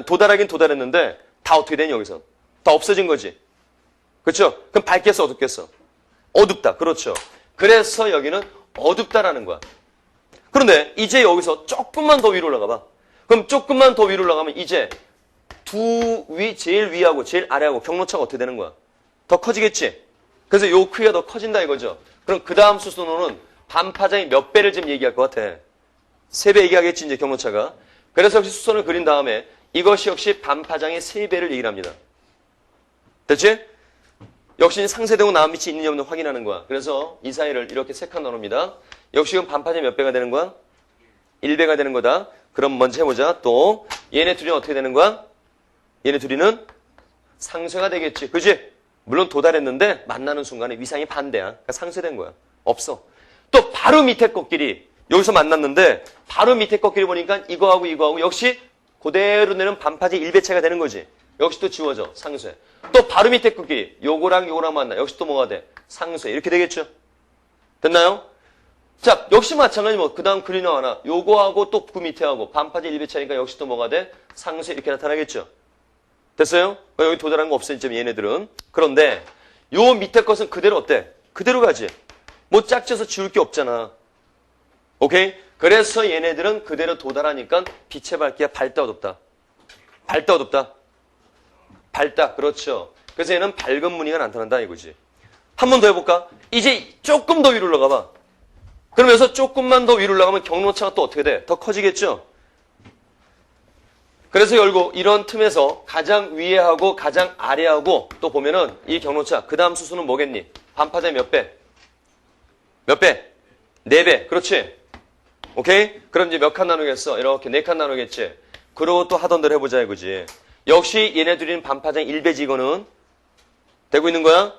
S1: 도달하긴 도달했는데 다 어떻게 되니 여기서? 다 없어진 거지. 그렇죠? 그럼 밝겠어 어둡겠어? 어둡다. 그렇죠. 그래서 여기는 어둡다라는 거야. 그런데 이제 여기서 조금만 더 위로 올라가 봐. 그럼 조금만 더 위로 올라가면 이제 제일 위하고 제일 아래하고 경로차가 어떻게 되는 거야? 더 커지겠지? 그래서 요 크기가 더 커진다 이거죠. 그럼 그 다음 수순으로는 반파장이 몇 배를 지금 얘기할 것 같아? 3배 얘기하겠지 이제 경로차가. 그래서 역시 수선을 그린 다음에 이것이 역시 반파장의 3배를 얘기를 합니다. 됐지? 역시 상쇄되고 남은 빛이 있느냐 없느냐 확인하는 거야. 그래서 이 사이를 이렇게 3칸 나눕니다. 역시 그럼 반파장이 몇 배가 되는 거야? 1배가 되는 거다. 그럼 먼저 해보자. 또 얘네 둘이 어떻게 되는 거야? 얘네 둘이는 상쇄가 되겠지. 그지? 물론 도달했는데 만나는 순간에 위상이 반대야. 그러니까 상쇄된 거야. 없어. 또 바로 밑에 것끼리 여기서 만났는데 바로 밑에 것끼리 보니까 이거하고 역시 그대로 내는 반파지 1배 차이가 되는 거지. 역시 또 지워져. 상쇄. 또 바로 밑에 것끼리 요거랑 만나. 역시 또 뭐가 돼? 상쇄. 이렇게 되겠죠? 됐나요? 자, 역시 마찬가지 뭐, 그 다음 그리 나와나. 요거하고 또 그 밑에하고 반파제 1배 차이니까 역시 또 뭐가 돼? 상수에 이렇게 나타나겠죠? 됐어요? 여기 도달한 거 없으니까 얘네들은. 그런데 요 밑에 것은 그대로 어때? 그대로 가지. 뭐 짝져서 지울 게 없잖아. 오케이? 그래서 얘네들은 그대로 도달하니까 빛의 밝기가 밝다 어둡다? 밝다 어둡다? 밝다. 그렇죠. 그래서 얘는 밝은 무늬가 나타난다 이거지. 한 번 더 해볼까? 이제 조금 더 위로 올라가봐. 그러면서 조금만 더 위로 올라가면 경로차가 또 어떻게 돼? 더 커지겠죠? 그래서 결국 이런 틈에서 가장 위에 하고 가장 아래 하고 또 보면은 이 경로차 그 다음 수수는 뭐겠니? 반파제 몇 배? 몇 배? 4배. 그렇지? 오케이? 그럼 이제 몇 칸 나누겠어? 이렇게 4칸 나누겠지? 그러고 또 하던 대로 해보자 이거지. 역시 얘네들은 반파장 1배지 이거는. 되고 있는 거야?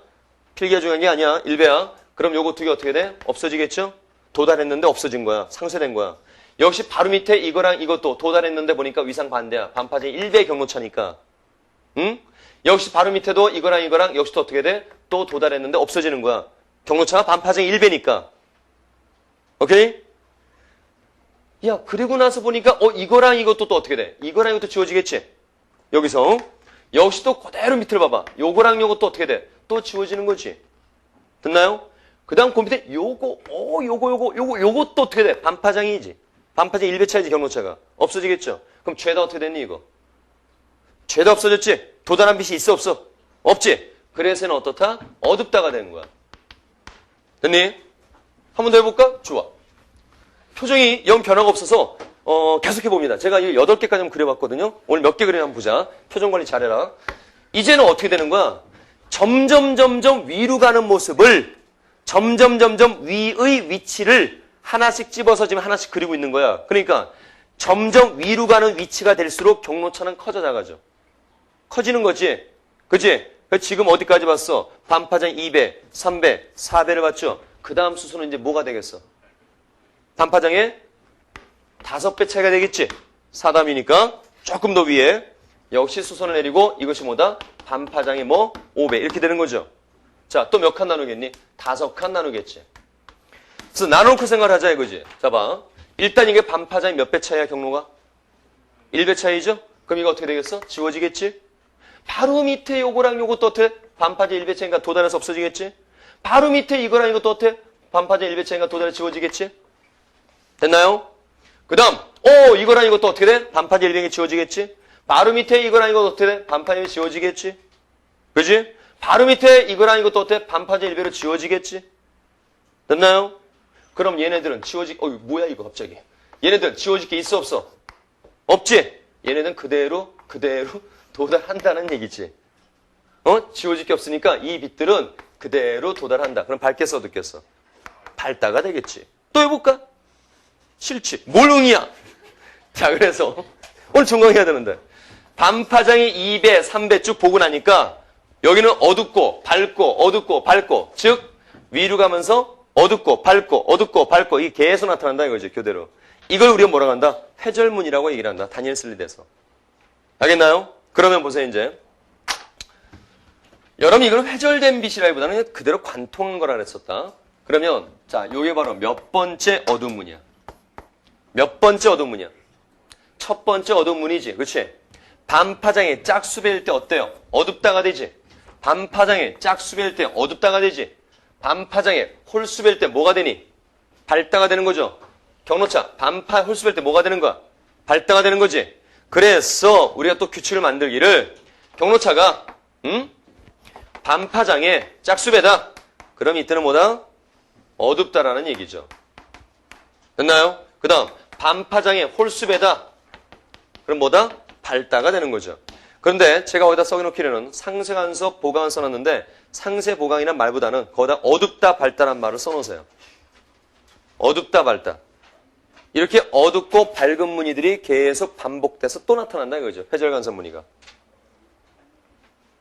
S1: 필기가 중요한 게 아니야. 1배야. 그럼 요거 두 개 어떻게 돼? 없어지겠죠? 도달했는데 없어진 거야. 상쇄된 거야. 역시 바로 밑에 이거랑 이것도 도달했는데 보니까 위상 반대야. 반파장 1배 경로차니까. 응? 역시 바로 밑에도 이거랑 역시 또 어떻게 돼? 또 도달했는데 없어지는 거야. 경로차가 반파장 1배니까. 오케이? 야, 그리고 나서 보니까 이거랑 이것도 또 어떻게 돼? 이거랑 이것도 지워지겠지? 여기서 역시 또 그대로 밑을 봐봐. 요거랑 요것도 어떻게 돼? 또 지워지는 거지. 됐나요? 그 다음 그 밑에 요것도 어떻게 돼? 반파장이지. 반파장 1배 차이지 경로차가. 없어지겠죠? 그럼 죄다 어떻게 됐니 이거? 죄다 없어졌지? 도달한 빛이 있어 없어? 없지? 그래서 얘는 어떻다? 어둡다가 되는 거야. 됐니? 한 번 더 해볼까? 좋아. 표정이 영 변화가 없어서 계속해봅니다. 제가 이 8개까지 한번 그려봤거든요. 오늘 몇 개 그리나 한번 보자. 표정 관리 잘해라. 이제는 어떻게 되는 거야? 점점 위로 가는 모습을 점점 위의 위치를 하나씩 집어서 지금 하나씩 그리고 있는 거야. 그러니까 점점 위로 가는 위치가 될수록 경로차는 커져 나가죠. 커지는 거지. 그치? 지금 어디까지 봤어? 반파장 2배, 3배, 4배를 봤죠? 그 다음 수수는 이제 뭐가 되겠어? 반파장에 5배 차이가 되겠지? 4담이니까 조금 더 위에 역시 수선을 내리고 이것이 뭐다? 반파장에 5배 이렇게 되는 거죠. 자, 또 몇 칸 나누겠니? 5칸 나누겠지. 그래서 나눠놓고 생각하자 이거지. 자, 봐. 일단 이게 반파장이 몇 배 차이야 경로가? 1배 차이죠? 그럼 이거 어떻게 되겠어? 지워지겠지? 바로 밑에 요거랑 요것도 어때? 반파장 1배 차이니까 도달해서 없어지겠지? 바로 밑에 이거랑 이것도 어때? 반파장 1배 차이니까 도달해서 지워지겠지? 됐나요? 그 다음 이거랑 이것도 어떻게 돼? 반파장 1배가 지워지겠지? 바로 밑에 이거랑 이것도 어떻게 돼? 반파장 1배 지워지겠지? 그지? 바로 밑에 이거랑 이것도 어때? 반파장 1배로 지워지겠지? 됐나요? 그럼 얘네들은 뭐야 이거 갑자기. 얘네들은 지워질 게 있어 없어? 없지? 얘네들은 그대로 도달한다는 얘기지. 지워질 게 없으니까 이 빛들은 그대로 도달한다. 그럼 밝겠어 어둡겠어? 밝다가 되겠지. 또 해볼까? 싫지. 뭘 응이야? 자, 그래서 오늘 종강해야 되는데 반파장이 2배, 3배 쭉 보고 나니까 여기는 어둡고 밝고 즉 위로 가면서 어둡고 밝고 이게 계속 나타난다 이거지 교대로. 이걸 우리가 뭐라고 한다? 회절문이라고 얘기를 한다. 다니엘 슬릿에서. 알겠나요? 그러면 보세요 이제. 여러분 이거는 회절된 빛이라기보다는 그대로 관통한 거라 그랬었다. 그러면 자 요게 바로 몇 번째 어두운 문이야? 몇 번째 어두운 문이야? 첫 번째 어두운 문이지. 그렇지? 반파장에 짝수배일 때 어때요? 어둡다가 되지. 반파장에 짝수배일 때 어둡다가 되지. 반파장에 홀수배일 때 뭐가 되니? 밝다가 되는 거죠. 경로차 반파 홀수배일 때 뭐가 되는 거야? 밝다가 되는 거지. 그래서 우리가 또 규칙을 만들기를 경로차가 반파장에 짝수배다. 그럼 이때는 뭐다? 어둡다라는 얘기죠. 됐나요? 그 다음 반파장에 홀수배다. 그럼 뭐다? 밝다가 되는 거죠. 그런데 제가 거기다 써놓기로는 상세간섭 보강을 써놨는데 상세 보강이란 말보다는 거기다 어둡다 밝다란 말을 써놓으세요. 어둡다 밝다. 이렇게 어둡고 밝은 무늬들이 계속 반복돼서 또 나타난다 이거죠. 회절간섭 무늬가.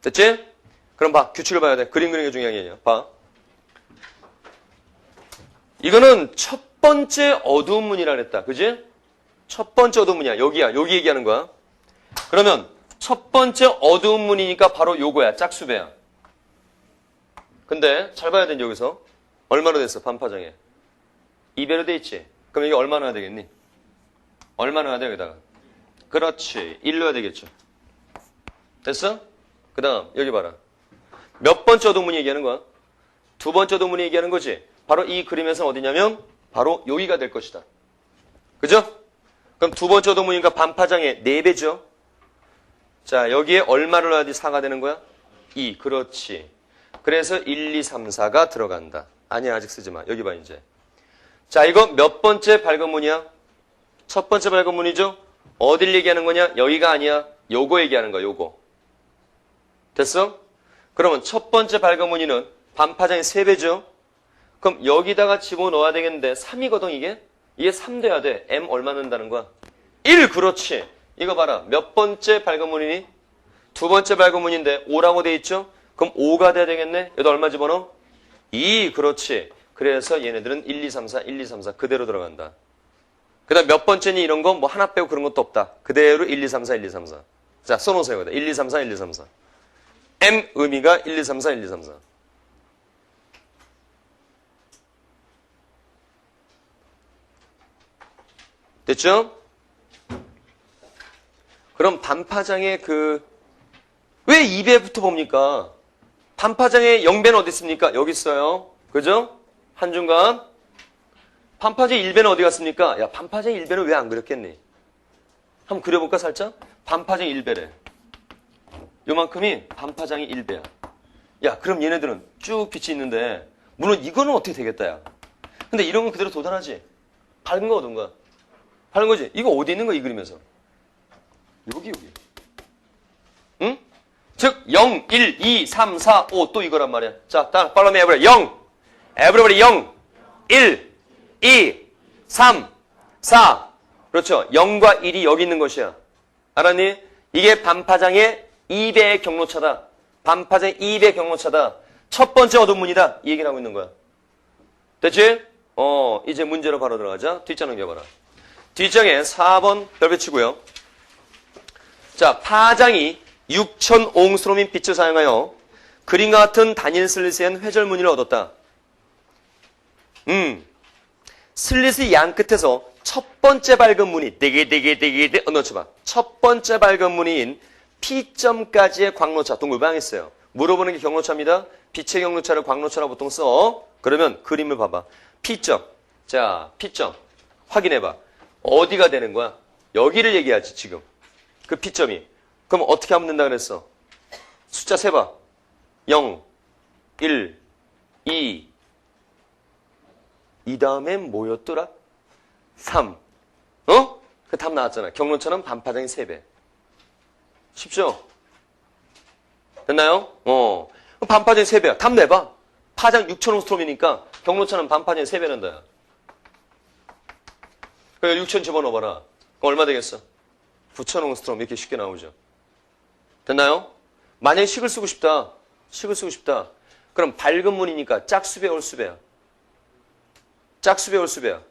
S1: 됐지? 그럼 봐. 규칙을 봐야 돼. 그림 그리는 게 중요한 게 아니야. 봐. 이거는 첫 번째 어두운 무늬라 그랬다. 그지? 첫 번째 어두운 무늬야. 여기야. 여기 얘기하는 거야. 그러면 첫 번째 어두운 무늬니까 바로 요거야. 짝수배야. 근데 잘 봐야 돼. 여기서. 얼마나 됐어? 반파장에. 2배로 돼 있지. 그럼 이게 얼마 넣어야 되겠니? 얼마 넣어야 돼 여기다가? 그렇지. 1 넣어야 되겠죠. 됐어? 그 다음 여기 봐라. 몇 번째 어동문이 얘기하는 거야? 두 번째 어동문이 얘기하는 거지. 바로 이 그림에서 어디냐면 바로 여기가 될 것이다. 그죠? 그럼 두 번째 어동문이니까 반파장의 4배죠. 자, 여기에 얼마를 넣어야지 4가 되는 거야? 2. 그렇지. 그래서 1, 2, 3, 4가 들어간다. 아니야, 아직 쓰지 마. 여기 봐, 이제. 자, 이거 몇 번째 발견문이야? 첫 번째 발견문이죠? 어딜 얘기하는 거냐? 여기가 아니야. 요거 얘기하는 거야, 요거. 됐어? 그러면 첫 번째 발견문이는 반파장의 3배죠? 그럼 여기다가 집어넣어야 되겠는데 3이거든, 이게? 이게 3 돼야 돼. M 얼마 넣는다는 거야? 1, 그렇지. 이거 봐라. 몇 번째 발견문이니? 두 번째 발견문인데 5라고 돼 있죠? 그럼 5가 돼야 되겠네? 여기다 얼마 집어넣어? 2, 그렇지. 그래서 얘네들은 1, 2, 3, 4, 1, 2, 3, 4 그대로 들어간다. 그 다음 몇 번째니 이런 거 뭐 하나 빼고 그런 것도 없다. 그대로 1, 2, 3, 4, 1, 2, 3, 4. 자, 써놓으세요. 여기다. 1, 2, 3, 4, 1, 2, 3, 4. M 의미가 1, 2, 3, 4, 1, 2, 3, 4. 됐죠? 그럼 반파장의 왜 2배부터 봅니까? 반파장의 0배는 어디 있습니까? 여기 있어요. 그죠? 한중간. 반파장의 1배는 어디 갔습니까? 야, 반파장의 1배는 왜 안 그렸겠니? 한번 그려볼까, 살짝? 반파장의 1배래. 요만큼이 반파장의 1배야. 야, 그럼 얘네들은 쭉 빛이 있는데, 물론 이거는 어떻게 되겠다, 야. 근데 이런 건 그대로 도달하지? 밝은 거 어떤가? 밝은 거지? 이거 어디 있는 거야, 이 그림에서? 여기. 응? 즉, 0, 1, 2, 3, 4, 5, 또 이거란 말이야. 자, follow me, everybody. 0. everybody 0. 1, 2, 3, 4. 그렇죠. 0과 1이 여기 있는 것이야. 알았니? 이게 반파장의 2배의 경로차다. 반파장의 2배의 경로차다. 첫 번째 어동문이다. 이 얘기를 하고 있는 거야. 됐지? 이제 문제로 바로 들어가자. 뒷장 넘겨봐라. 뒷장에 4번 별표 치고요. 자, 파장이 6,000옹스롬인 빛을 사용하여 그림과 같은 단일 슬릿의 회절무늬를 얻었다. 슬릿의 양 끝에서 첫 번째 밝은 무늬, 되게, 넣어줘봐. 첫 번째 밝은 무늬인 P점까지의 광로차, 동글방했어요. 물어보는 게 경로차입니다. 빛의 경로차를 광로차라고 보통 써. 그러면 그림을 봐봐. P점. 자, P점. 확인해봐. 어디가 되는 거야? 여기를 얘기하지, 지금. 그 P점이. 그럼 어떻게 하면 된다 그랬어? 숫자 세봐. 0, 1, 2. 이 다음엔 뭐였더라? 3. 그 답 나왔잖아. 경로차는 반파장의 3배. 쉽죠? 됐나요? 반파장의 3배야. 답 내봐. 파장 6,000옹스트롬이니까 경로차는 반파장의 3배 난다. 그래, 6,000 집어넣어봐라. 그럼 얼마 되겠어? 9,000옹스트롬 이렇게 쉽게 나오죠. 됐나요? 만약에 식을 쓰고 싶다. 그럼 밝은 문이니까 짝수배, 홀수배야. 짝수배, 홀수배야.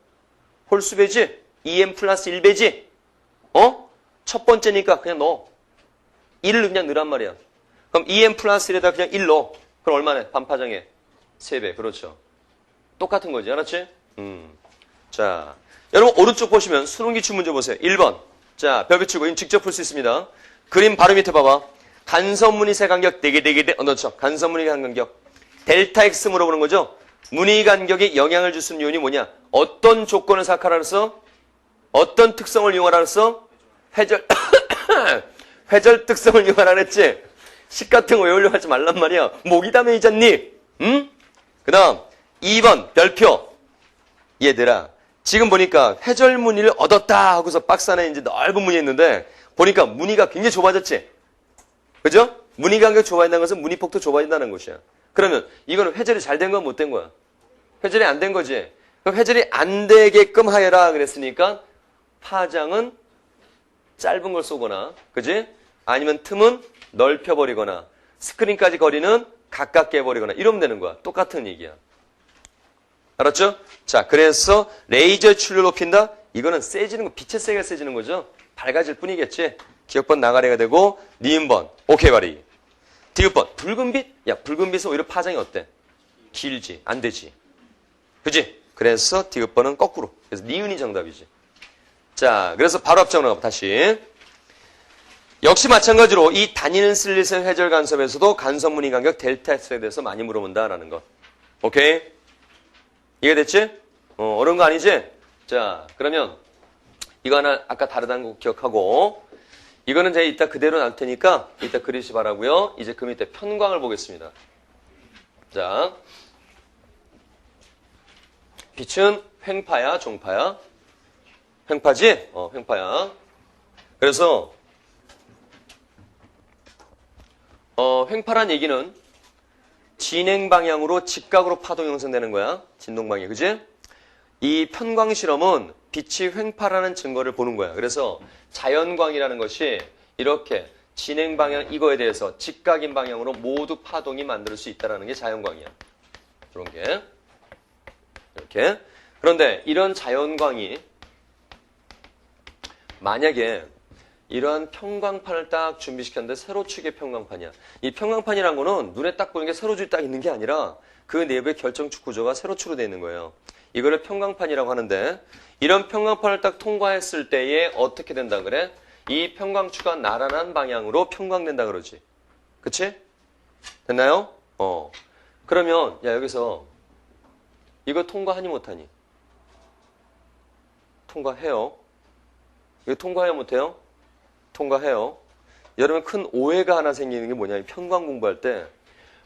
S1: 홀수배지? 2m 플러스 1배지? 첫 번째니까 그냥 넣어. 1을 그냥 넣으란 말이야. 그럼 2m 플러스 1에다 그냥 1 넣어. 그럼 얼마네? 반파장에 3배. 그렇죠. 똑같은 거지. 알았지? 자, 여러분 오른쪽 보시면 수능기출 문제 보세요. 1번. 자, 별표 치고 이건 직접 풀 수 있습니다. 그림 바로 밑에 봐봐. 간선무늬 간격 되게 넣죠. 간선무늬 간격. 델타 X 물어보는 거죠. 무늬 간격에 영향을 줄 수 있는 요인이 뭐냐? 어떤 조건을 생각하라 그랬어? 어떤 특성을 이용하라 그랬어? 회절 특성을 이용하라 그랬지? 식 같은 거 외우려고 하지 말란 말이야. 목이 다 메이잖니? 응? 그 다음 2번 별표. 얘들아, 지금 보니까 회절 무늬를 얻었다 하고서 박스 안에 이제 넓은 무늬 있는데 보니까 무늬가 굉장히 좁아졌지? 그죠? 무늬 간격이 좁아진다는 것은 무늬폭도 좁아진다는 것이야. 그러면 이거는 회절이 잘 된 거야, 못 된 거야? 회절이 안 된 거지. 그럼 회절이 안 되게끔 하여라 그랬으니까 파장은 짧은 걸 쏘거나, 그지? 아니면 틈은 넓혀버리거나, 스크린까지 거리는 가깝게 해버리거나 이러면 되는 거야. 똑같은 얘기야. 알았죠? 자, 그래서 레이저 출력 높인다? 이거는 세지는 거, 빛의 세기가 세지는 거죠. 밝아질 뿐이겠지. 기억번 나가래가 되고, 니은번, 오케이 바리. 디귿번, 붉은 빛? 야, 붉은 빛은 오히려 파장이 어때? 길지, 안 되지. 그지? 그래서 디귿번은 거꾸로. 그래서 니은이 정답이지. 자, 그래서 바로 앞장으로 가봐. 다시. 역시 마찬가지로 이 다니는 슬릿의 회절 간섭에서도 간섭무늬 간격 델타 X에 대해서 많이 물어본다라는 거. 오케이? 이해됐지? 어려운 거 아니지? 자, 그러면 이거 하나 아까 다르다는 거 기억하고 이거는 제가 이따 그대로 놔둘 테니까 이따 그리시 바라고요. 이제 그 밑에 편광을 보겠습니다. 자, 빛은 횡파야, 종파야? 횡파지? 횡파야. 그래서 횡파란 얘기는 진행 방향으로 직각으로 파동 형성되는 거야. 진동 방향, 그지? 이 편광 실험은 빛이 횡파라는 증거를 보는 거야. 그래서 자연광이라는 것이 이렇게 진행 방향 이거에 대해서 직각인 방향으로 모두 파동이 만들 수 있다는 게 자연광이야. 그런 게. 이렇게. 그런데 이런 자연광이 만약에 이러한 평광판을 딱 준비시켰는데 세로축의 평광판이야. 이 평광판이란 거는 눈에 딱 보이는 게 세로축이 딱 있는 게 아니라 그 내부의 결정축 구조가 세로축으로 되어 있는 거예요. 이거를 평광판이라고 하는데 이런 평광판을 딱 통과했을 때에 어떻게 된다 그래? 이 평광축가 나란한 방향으로 평광된다 그러지. 그치? 됐나요? 그러면 야 여기서 이거 통과하니 못하니? 통과해요. 이거 통과해요 못해요? 통과해요. 여러분 큰 오해가 하나 생기는 게 뭐냐면 평광 공부할 때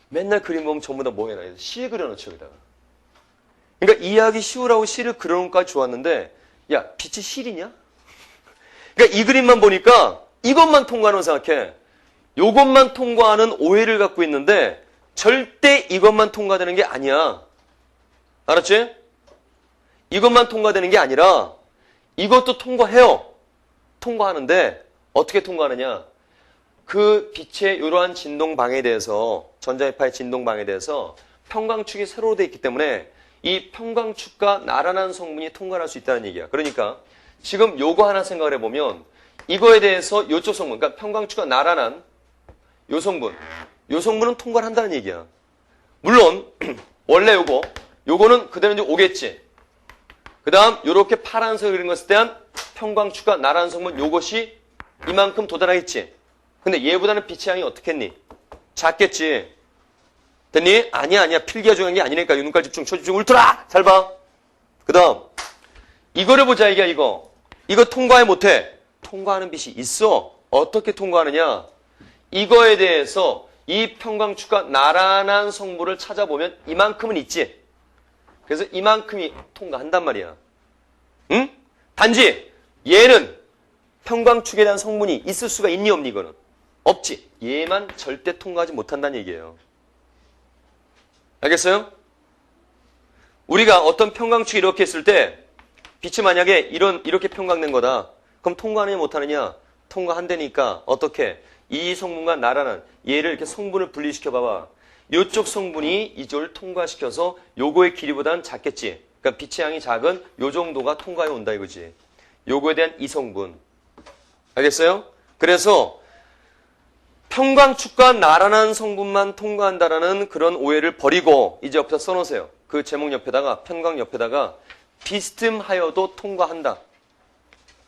S1: 맨날 그림 보면 전부 다 뭐 해놔? 시 그려놓죠 여기다가. 그러니까 이해하기 쉬우라고 시를 그려놓은 것까지 좋았는데 야 빛이 실이냐? 그러니까 이 그림만 보니까 이것만 통과하는 생각해. 요것만 통과하는 오해를 갖고 있는데 절대 이것만 통과되는 게 아니야. 알았지? 이것만 통과되는 게 아니라 이것도 통과해요. 통과하는데 어떻게 통과하느냐? 그 빛의 이러한 진동방에 대해서 전자회파의 진동방에 대해서 평광축이 세로로 되어 있기 때문에 이 평광축과 나란한 성분이 통과할 수 있다는 얘기야. 그러니까 지금 요거 하나 생각을 해보면 이거에 대해서 요쪽 성분, 그러니까 평광축과 나란한 요 성분은 통과를 한다는 얘기야. 물론 원래 요거는 그대로 이제 오겠지. 그 다음 요렇게 파란색을 그린 것에 대한 평광축과 나란한 성분 요것이 이만큼 도달하겠지. 근데 얘보다는 빛의 양이 어떻겠니? 작겠지. 됐니? 아니야. 필기가 중요한 게 아니니까. 눈깔 집중, 초집중, 울트라! 잘 봐. 그 다음 이거를 보자 이게 이거 통과해 못해? 통과하는 빛이 있어. 어떻게 통과하느냐? 이거에 대해서 이 평광축과 나란한 성분을 찾아보면 이만큼은 있지. 그래서 이만큼이 통과한단 말이야. 응? 단지 얘는 평광축에 대한 성분이 있을 수가 있니 없니 이거는? 없지. 얘만 절대 통과하지 못한다는 얘기예요. 알겠어요? 우리가 어떤 평광축이 이렇게 했을 때 빛이 만약에 이렇게 평광된 거다. 그럼 통과하느냐 못하느냐? 통과한다니까 어떻게? 이 성분과 나란한 얘를 이렇게 성분을 분리시켜 봐봐. 이쪽 성분이 이쪽을 통과시켜서 요거의 길이보다는 작겠지. 그러니까 빛의 양이 작은 요 정도가 통과해 온다 이거지. 요거에 대한 이 성분. 알겠어요? 그래서 평광축과 나란한 성분만 통과한다라는 그런 오해를 버리고 이제 옆에다 써놓으세요. 그 제목 옆에다가 평광 옆에다가 비스듬하여도 통과한다.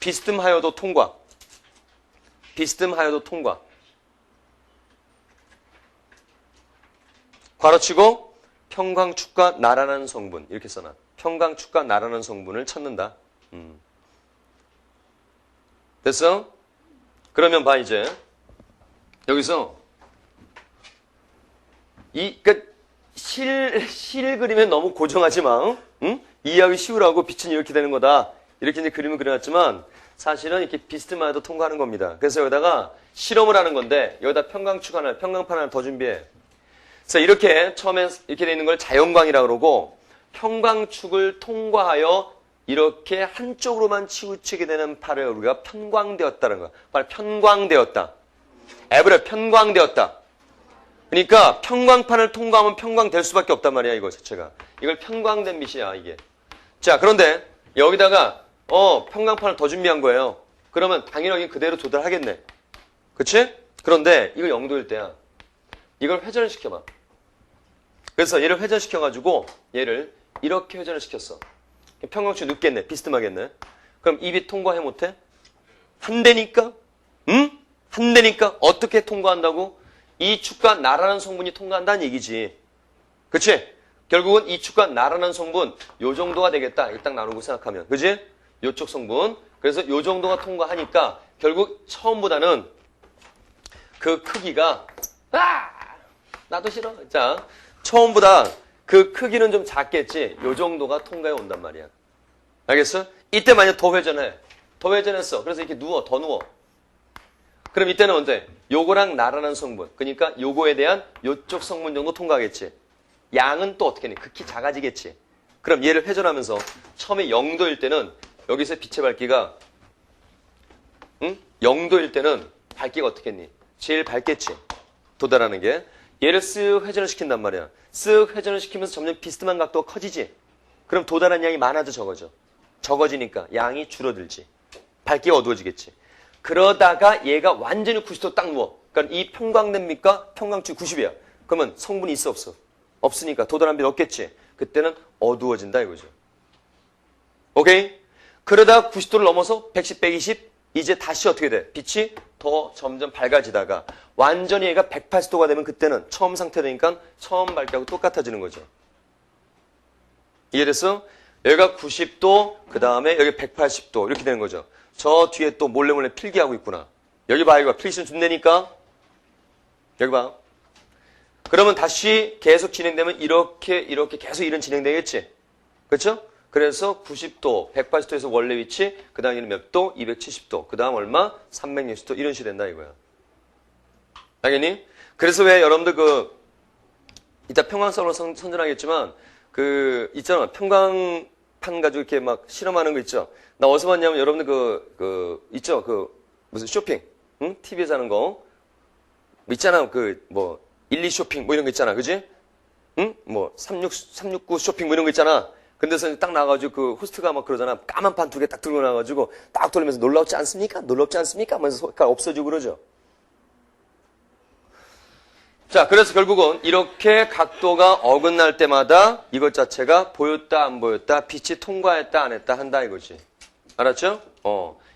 S1: 비스듬하여도 통과. 비스듬하여도 통과. 괄호치고 평광축과 나란한 성분 이렇게 써놔. 평광축과 나란한 성분을 찾는다. 됐어? 그러면 봐 이제 여기서 실 그리면 너무 고정하지 마. 응? 이해하기 쉬우라고 빛은 이렇게 되는 거다. 이렇게 이제 그림을 그려놨지만 사실은 이렇게 비스듬하여도 통과하는 겁니다. 그래서 여기다가 실험을 하는 건데 여기다 평광판 하나 더 준비해. 그래서 이렇게 처음에 이렇게 돼 있는 걸 자연광이라고 그러고 평광축을 통과하여 이렇게 한쪽으로만 치우치게 되는 팔을 우리가 편광되었다는 거야. 빨리 편광되었다. 에브레 편광되었다. 그러니까 평광판을 통과하면 평광될 수밖에 없단 말이야 이거 자체가. 이걸 편광된 빛이야 이게. 자 그런데 여기다가 평광판을 더 준비한 거예요. 그러면 당연히 그대로 도달하겠네. 그치? 그런데 이거 0도일 때야. 이걸 회전을 시켜봐. 그래서 얘를 회전시켜가지고 얘를 이렇게 회전을 시켰어. 평광축 눕겠네. 비스듬하겠네. 그럼 입이 통과해 못해? 한대니까? 응? 한대니까 어떻게 통과한다고? 이 축과 나라는 성분이 통과한다는 얘기지. 그치? 결국은 이 축과 나라는 성분 요 정도가 되겠다. 이거 딱 나누고 생각하면. 그치? 요쪽 성분. 그래서 요 정도가 통과하니까 결국 처음보다는 그 크기가 나도 싫어. 자, 처음보다 그 크기는 좀 작겠지. 요 정도가 통과해 온단 말이야. 알겠어? 이때 만약 더 회전해. 더 회전했어. 그래서 이렇게 누워. 더 누워. 그럼 이때는 언제? 요거랑 나라는 성분. 그러니까 요거에 대한 요쪽 성분 정도 통과하겠지. 양은 또 어떻게 해? 극히 작아지겠지. 그럼 얘를 회전하면서 처음에 0도일 때는 여기서 빛의 밝기가 0도일 때는 밝기가 어떻게 했니? 제일 밝겠지. 도달하는 게. 얘를 쓱 회전을 시킨단 말이야. 쓱 회전을 시키면서 점점 비스듬한 각도가 커지지. 그럼 도달한 양이 많아져 적어져. 적어지니까 양이 줄어들지. 밝기가 어두워지겠지. 그러다가 얘가 완전히 90도 딱 누워. 그러니까 이 평광된 빛과 평광축 90이야. 그러면 성분이 있어 없어? 없으니까 도달한 빛 없겠지. 그때는 어두워진다 이거죠. 오케이? 그러다 90도를 넘어서 110, 120 이제 다시 어떻게 돼? 빛이 더 점점 밝아지다가 완전히 얘가 180도가 되면 그때는 처음 상태 되니까 처음 밝기하고 똑같아지는 거죠. 이해됐어? 여기가 90도, 그 다음에 여기 180도 이렇게 되는 거죠. 저 뒤에 또 몰래 필기하고 있구나. 여기 봐, 이거 필기시험 준다니까. 여기 봐. 그러면 다시 계속 진행되면 이렇게 계속 일은 진행되겠지. 그렇죠? 그래서 90도, 180도에서 원래 위치, 그 다음에는 몇 도? 270도. 그 다음 얼마? 360도. 이런 식으로 된다 이거야. 알겠니? 그래서 왜 여러분들 이따 평광성으로 선전하겠지만 있잖아. 평광판 가지고 이렇게 막 실험하는 거 있죠? 나 어디서 봤냐면 여러분들 있죠? 무슨 쇼핑? 응? TV에서 하는 거. 있잖아. 1, 2 쇼핑 뭐 이런 거 있잖아. 그지? 응? 369 쇼핑 뭐 이런 거 있잖아. 근데서 딱 나와가지고 그 호스트가 막 그러잖아. 까만 판 2개 딱 들고 나와가지고 딱 돌리면서 놀랍지 않습니까? 놀랍지 않습니까? 하면서 소리가 없어지고 그러죠. 자, 그래서 결국은 이렇게 각도가 어긋날 때마다 이것 자체가 보였다 안 보였다, 빛이 통과했다 안 했다 한다 이거지. 알았죠?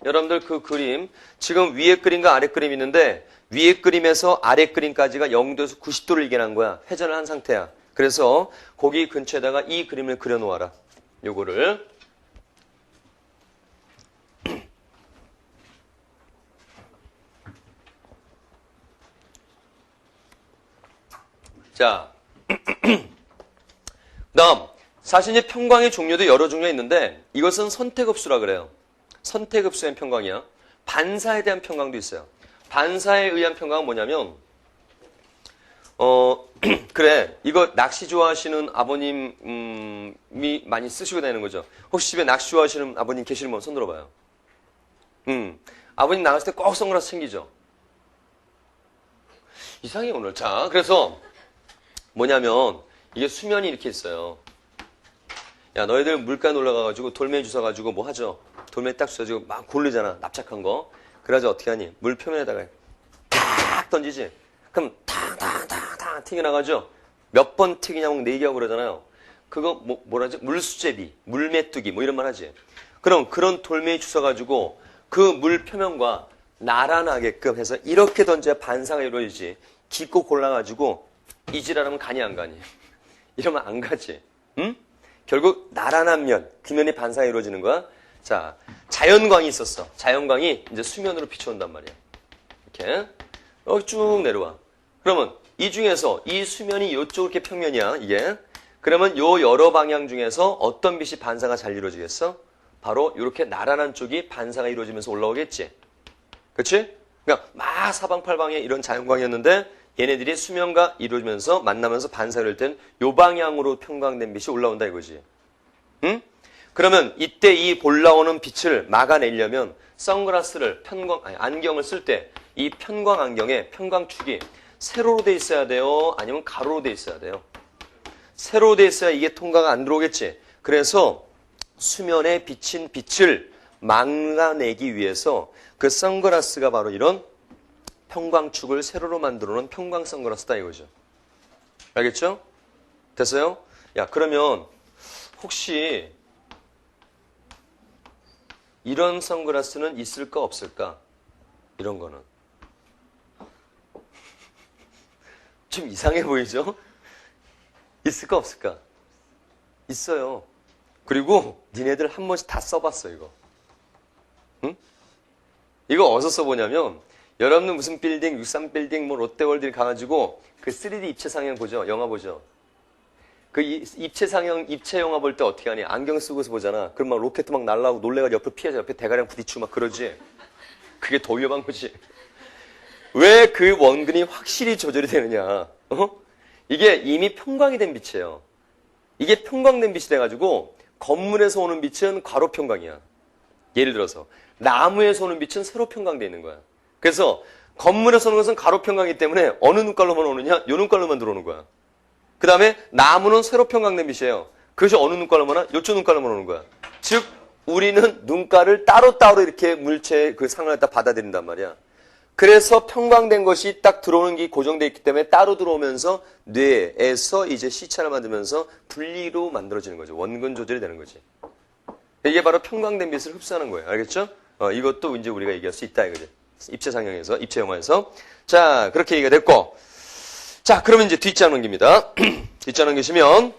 S1: 여러분들 그 그림, 지금 위에 그림과 아래 그림 있는데 위에 그림에서 아래 그림까지가 0도에서 90도를 이겨낸 거야. 회전을 한 상태야. 그래서 거기 근처에다가 이 그림을 그려놓아라. 요거를. 자, 다음 사실 이제 평광의 종류도 여러 종류가 있는데 이것은 선택흡수라 그래요. 선택흡수의 평광이야. 반사에 대한 평광도 있어요. 반사에 의한 평광은 뭐냐면 그래 이거 낚시 좋아하시는 아버님이 많이 쓰시고 다니는 거죠. 혹시 집에 낚시 좋아하시는 아버님 계시는 분 손 들어봐요. 아버님 나갔을 때 꼭 선글라스 챙기죠. 이상해 오늘. 자, 그래서 뭐냐면 이게 수면이 이렇게 있어요. 야, 너희들 물가에 올라가가지고 돌멩이 주워가지고 뭐 하죠? 돌멩이 딱 주워가지고 막 고르잖아. 납작한 거. 그래가지고 어떻게 하니? 물 표면에다가 탁 던지지? 그럼 탕탕탕탕 튀겨나가죠? 몇 번 튀기냐면 내기하고 그러잖아요. 그거 뭐라지? 물수제비, 물메뚜기 뭐 이런 말 하지? 그럼 그런 돌멩이 주워가지고 그 물 표면과 나란하게끔 해서 이렇게 던져야 반사가 이루어지지. 깊고 골라가지고 이지라면 가니 안 가니? 이러면 안 가지. 응? 결국 나란한 면, 그 면이 반사가 이루어지는 거야. 자, 자연광이 있었어. 자연광이 이제 수면으로 비춰온단 말이야. 이렇게 여기 쭉 내려와. 그러면 이 중에서 이 수면이 이쪽 이렇게 평면이야. 이게. 그러면 요 여러 방향 중에서 어떤 빛이 반사가 잘 이루어지겠어? 바로 이렇게 나란한 쪽이 반사가 이루어지면서 올라오겠지. 그렇지? 그러니까 막 사방팔방에 이런 자연광이었는데 얘네들이 수면과 이루어지면서 만나면서 반사를 땐 요 방향으로 평광된 빛이 올라온다 이거지. 응? 그러면 이때 이 올라오는 빛을 막아내려면 선글라스를 안경을 쓸 때 이 편광 안경에 평광축이 세로로 돼 있어야 돼요? 아니면 가로로 돼 있어야 돼요? 세로로 돼 있어야 이게 통과가 안 들어오겠지. 그래서 수면에 비친 빛을 막아내기 위해서 그 선글라스가 바로 이런 평광축을 세로로 만들어 놓은 평광 선글라스다 이거죠. 알겠죠? 됐어요? 야, 그러면 혹시 이런 선글라스는 있을까 없을까? 이런 거는. 좀 이상해 보이죠? 있을까 없을까? 있어요. 그리고 니네들 한 번씩 다 써봤어 이거. 응? 이거 어디서 써보냐면 여러분은 무슨 빌딩, 63빌딩, 뭐 롯데월드 가가지고 그 3D 입체 상영 보죠? 영화 보죠? 그 입체 상영, 입체 영화 볼 때 어떻게 하니? 안경 쓰고서 보잖아. 그럼 막 로켓 막 날라오고 놀래가 옆으로 피하자. 옆에 대가리랑 부딪히고 막 그러지. 그게 더 위험한 거지. 왜 그 원근이 확실히 조절이 되느냐? 이게 이미 평광이 된 빛이에요. 이게 평광된 빛이 돼가지고 건물에서 오는 빛은 괄호 평광이야. 예를 들어서 나무에서 오는 빛은 세로 평광되어 있는 거야. 그래서 건물에서 오는 것은 괄호 평광이기 때문에 어느 눈깔로만 오느냐? 요 눈깔로만 들어오는 거야. 그 다음에 나무는 세로 평광된 빛이에요. 그것이 어느 눈깔로만 와? 요쪽 눈깔로만 오는 거야. 즉 우리는 눈깔을 따로따로 이렇게 물체의 그 상을 갖다 받아들인단 말이야. 그래서 평광된 것이 딱 들어오는 게 고정되어 있기 때문에 따로 들어오면서 뇌에서 이제 시차를 만들면서 분리로 만들어지는 거죠. 원근 조절이 되는 거지. 이게 바로 평광된 빛을 흡수하는 거예요. 알겠죠? 이것도 이제 우리가 얘기할 수 있다 이거지. 입체 상영에서, 입체 영화에서. 자, 그렇게 얘기가 됐고. 자, 그러면 이제 뒷자 넘깁니다. 뒷자 넘기시면,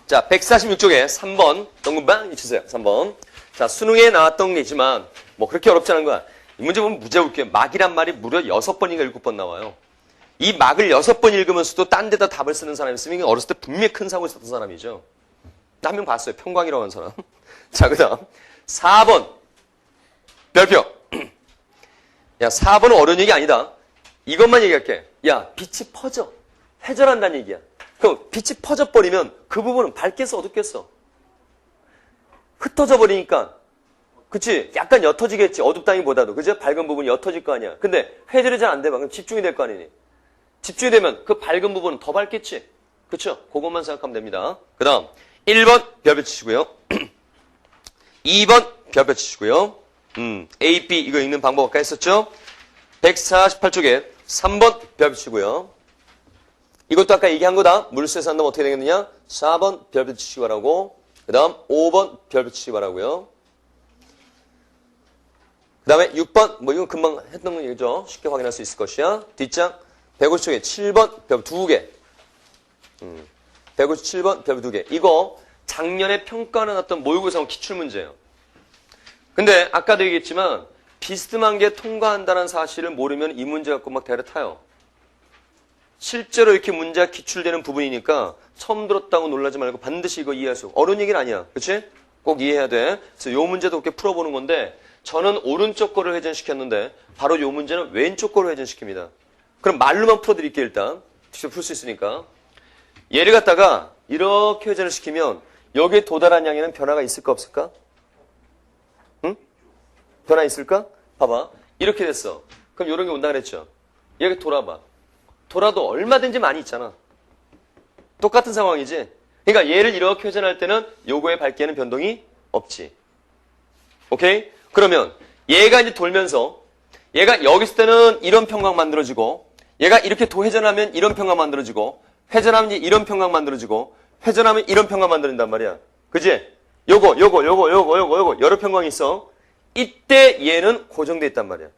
S1: 자, 146쪽에 3번, 동그방 치세요. 3번. 자, 수능에 나왔던 게 있지만, 뭐 그렇게 어렵지 않은 거야. 이 문제 보면 무지하게 웃겨요. 막이란 말이 무려 6번인가 7번 나와요. 이 막을 6번 읽으면서도 딴 데다 답을 쓰는 사람이 있으면 어렸을 때 분명히 큰 사고를 썼던 사람이죠. 한 명 봤어요. 평광이라고 하는 사람. 자, 그 다음. 4번. 별표. 야, 4번은 어려운 얘기 아니다. 이것만 얘기할게. 야, 빛이 퍼져. 회절한다는 얘기야. 그럼 빛이 퍼져버리면 그 부분은 밝겠어, 어둡겠어? 흩어져 버리니까. 그치? 약간 옅어지겠지. 어둡다기보다도. 그죠? 밝은 부분이 옅어질 거 아니야. 근데 회절이 잘 안 돼. 그럼 집중이 될 거 아니니? 집중이 되면 그 밝은 부분은 더 밝겠지? 그쵸? 그것만 생각하면 됩니다. 그 다음. 1번 별표 치시고요. 2번 별표 치시고요. A, B 이거 읽는 방법 아까 했었죠? 148쪽에 3번 별표 치고요. 이것도 아까 얘기한 거다. 물수에서 한다면 어떻게 되겠느냐? 4번 별표 치시기 바라고. 그 다음 5번 별표 치시기 바라고요. 그 다음에 6번, 뭐 이건 금방 했던 얘기죠. 쉽게 확인할 수 있을 것이야. 뒷장 150쪽에 7번 별표 2개. 157번 별표 2개. 이거 작년에 평가는 어떤 모의고사 기출문제예요. 근데 아까도 얘기했지만 비스듬한 게 통과한다는 사실을 모르면 이 문제 갖고 막 대를 타요. 실제로 이렇게 문제가 기출되는 부분이니까 처음 들었다고 놀라지 말고 반드시 이거 이해할 수 있고. 어려운 얘기는 아니야. 그치? 꼭 이해해야 돼. 그래서 요 문제도 이렇게 풀어보는 건데 저는 오른쪽 거를 회전시켰는데 바로 요 문제는 왼쪽 거를 회전시킵니다. 그럼 말로만 풀어드릴게요. 일단. 직접 풀 수 있으니까. 얘를 갖다가 이렇게 회전을 시키면 여기에 도달한 양에는 변화가 있을까 없을까? 응? 변화 있을까? 봐봐. 이렇게 됐어. 그럼 이런 게 온다 그랬죠? 여기 돌아봐. 돌아도 얼마든지 많이 있잖아. 똑같은 상황이지? 그러니까 얘를 이렇게 회전할 때는 요거의 밝기에는 변동이 없지. 오케이? 그러면 얘가 이제 돌면서 얘가 여기 있을 때는 이런 평각 만들어지고 얘가 이렇게 도회전하면 이런 평각 만들어지고 회전하면 이런 평각 만들어지고 회전하면 이런 평각 만들어진단 말이야. 그지? 요거 여러 평각이 있어. 이때 얘는 고정돼 있단 말이야.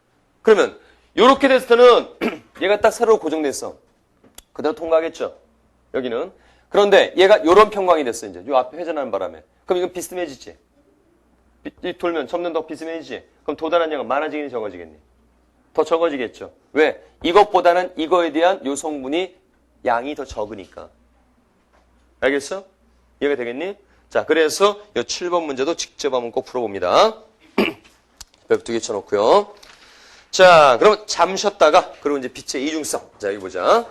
S1: 그러면 요렇게 됐을 때는 얘가 딱 세로로 고정됐어. 그대로 통과하겠죠. 여기는. 그런데 얘가 요런 평광이 됐어. 이제 요 앞에 회전하는 바람에. 그럼 이건 비스듬해지지. 돌면 점점 더 비스듬해지지. 그럼 도달한 양은 많아지겠니 적어지겠니? 더 적어지겠죠. 왜? 이것보다는 이거에 대한 요 성분이 양이 더 적으니까. 알겠어? 이해가 되겠니? 자, 그래서 요 7번 문제도 직접 한번 꼭 풀어봅니다. 몇 두 개 쳐놓고요. 자, 그럼 잠 쉬었다가, 그리고 이제 빛의 이중성. 자, 여기 보자.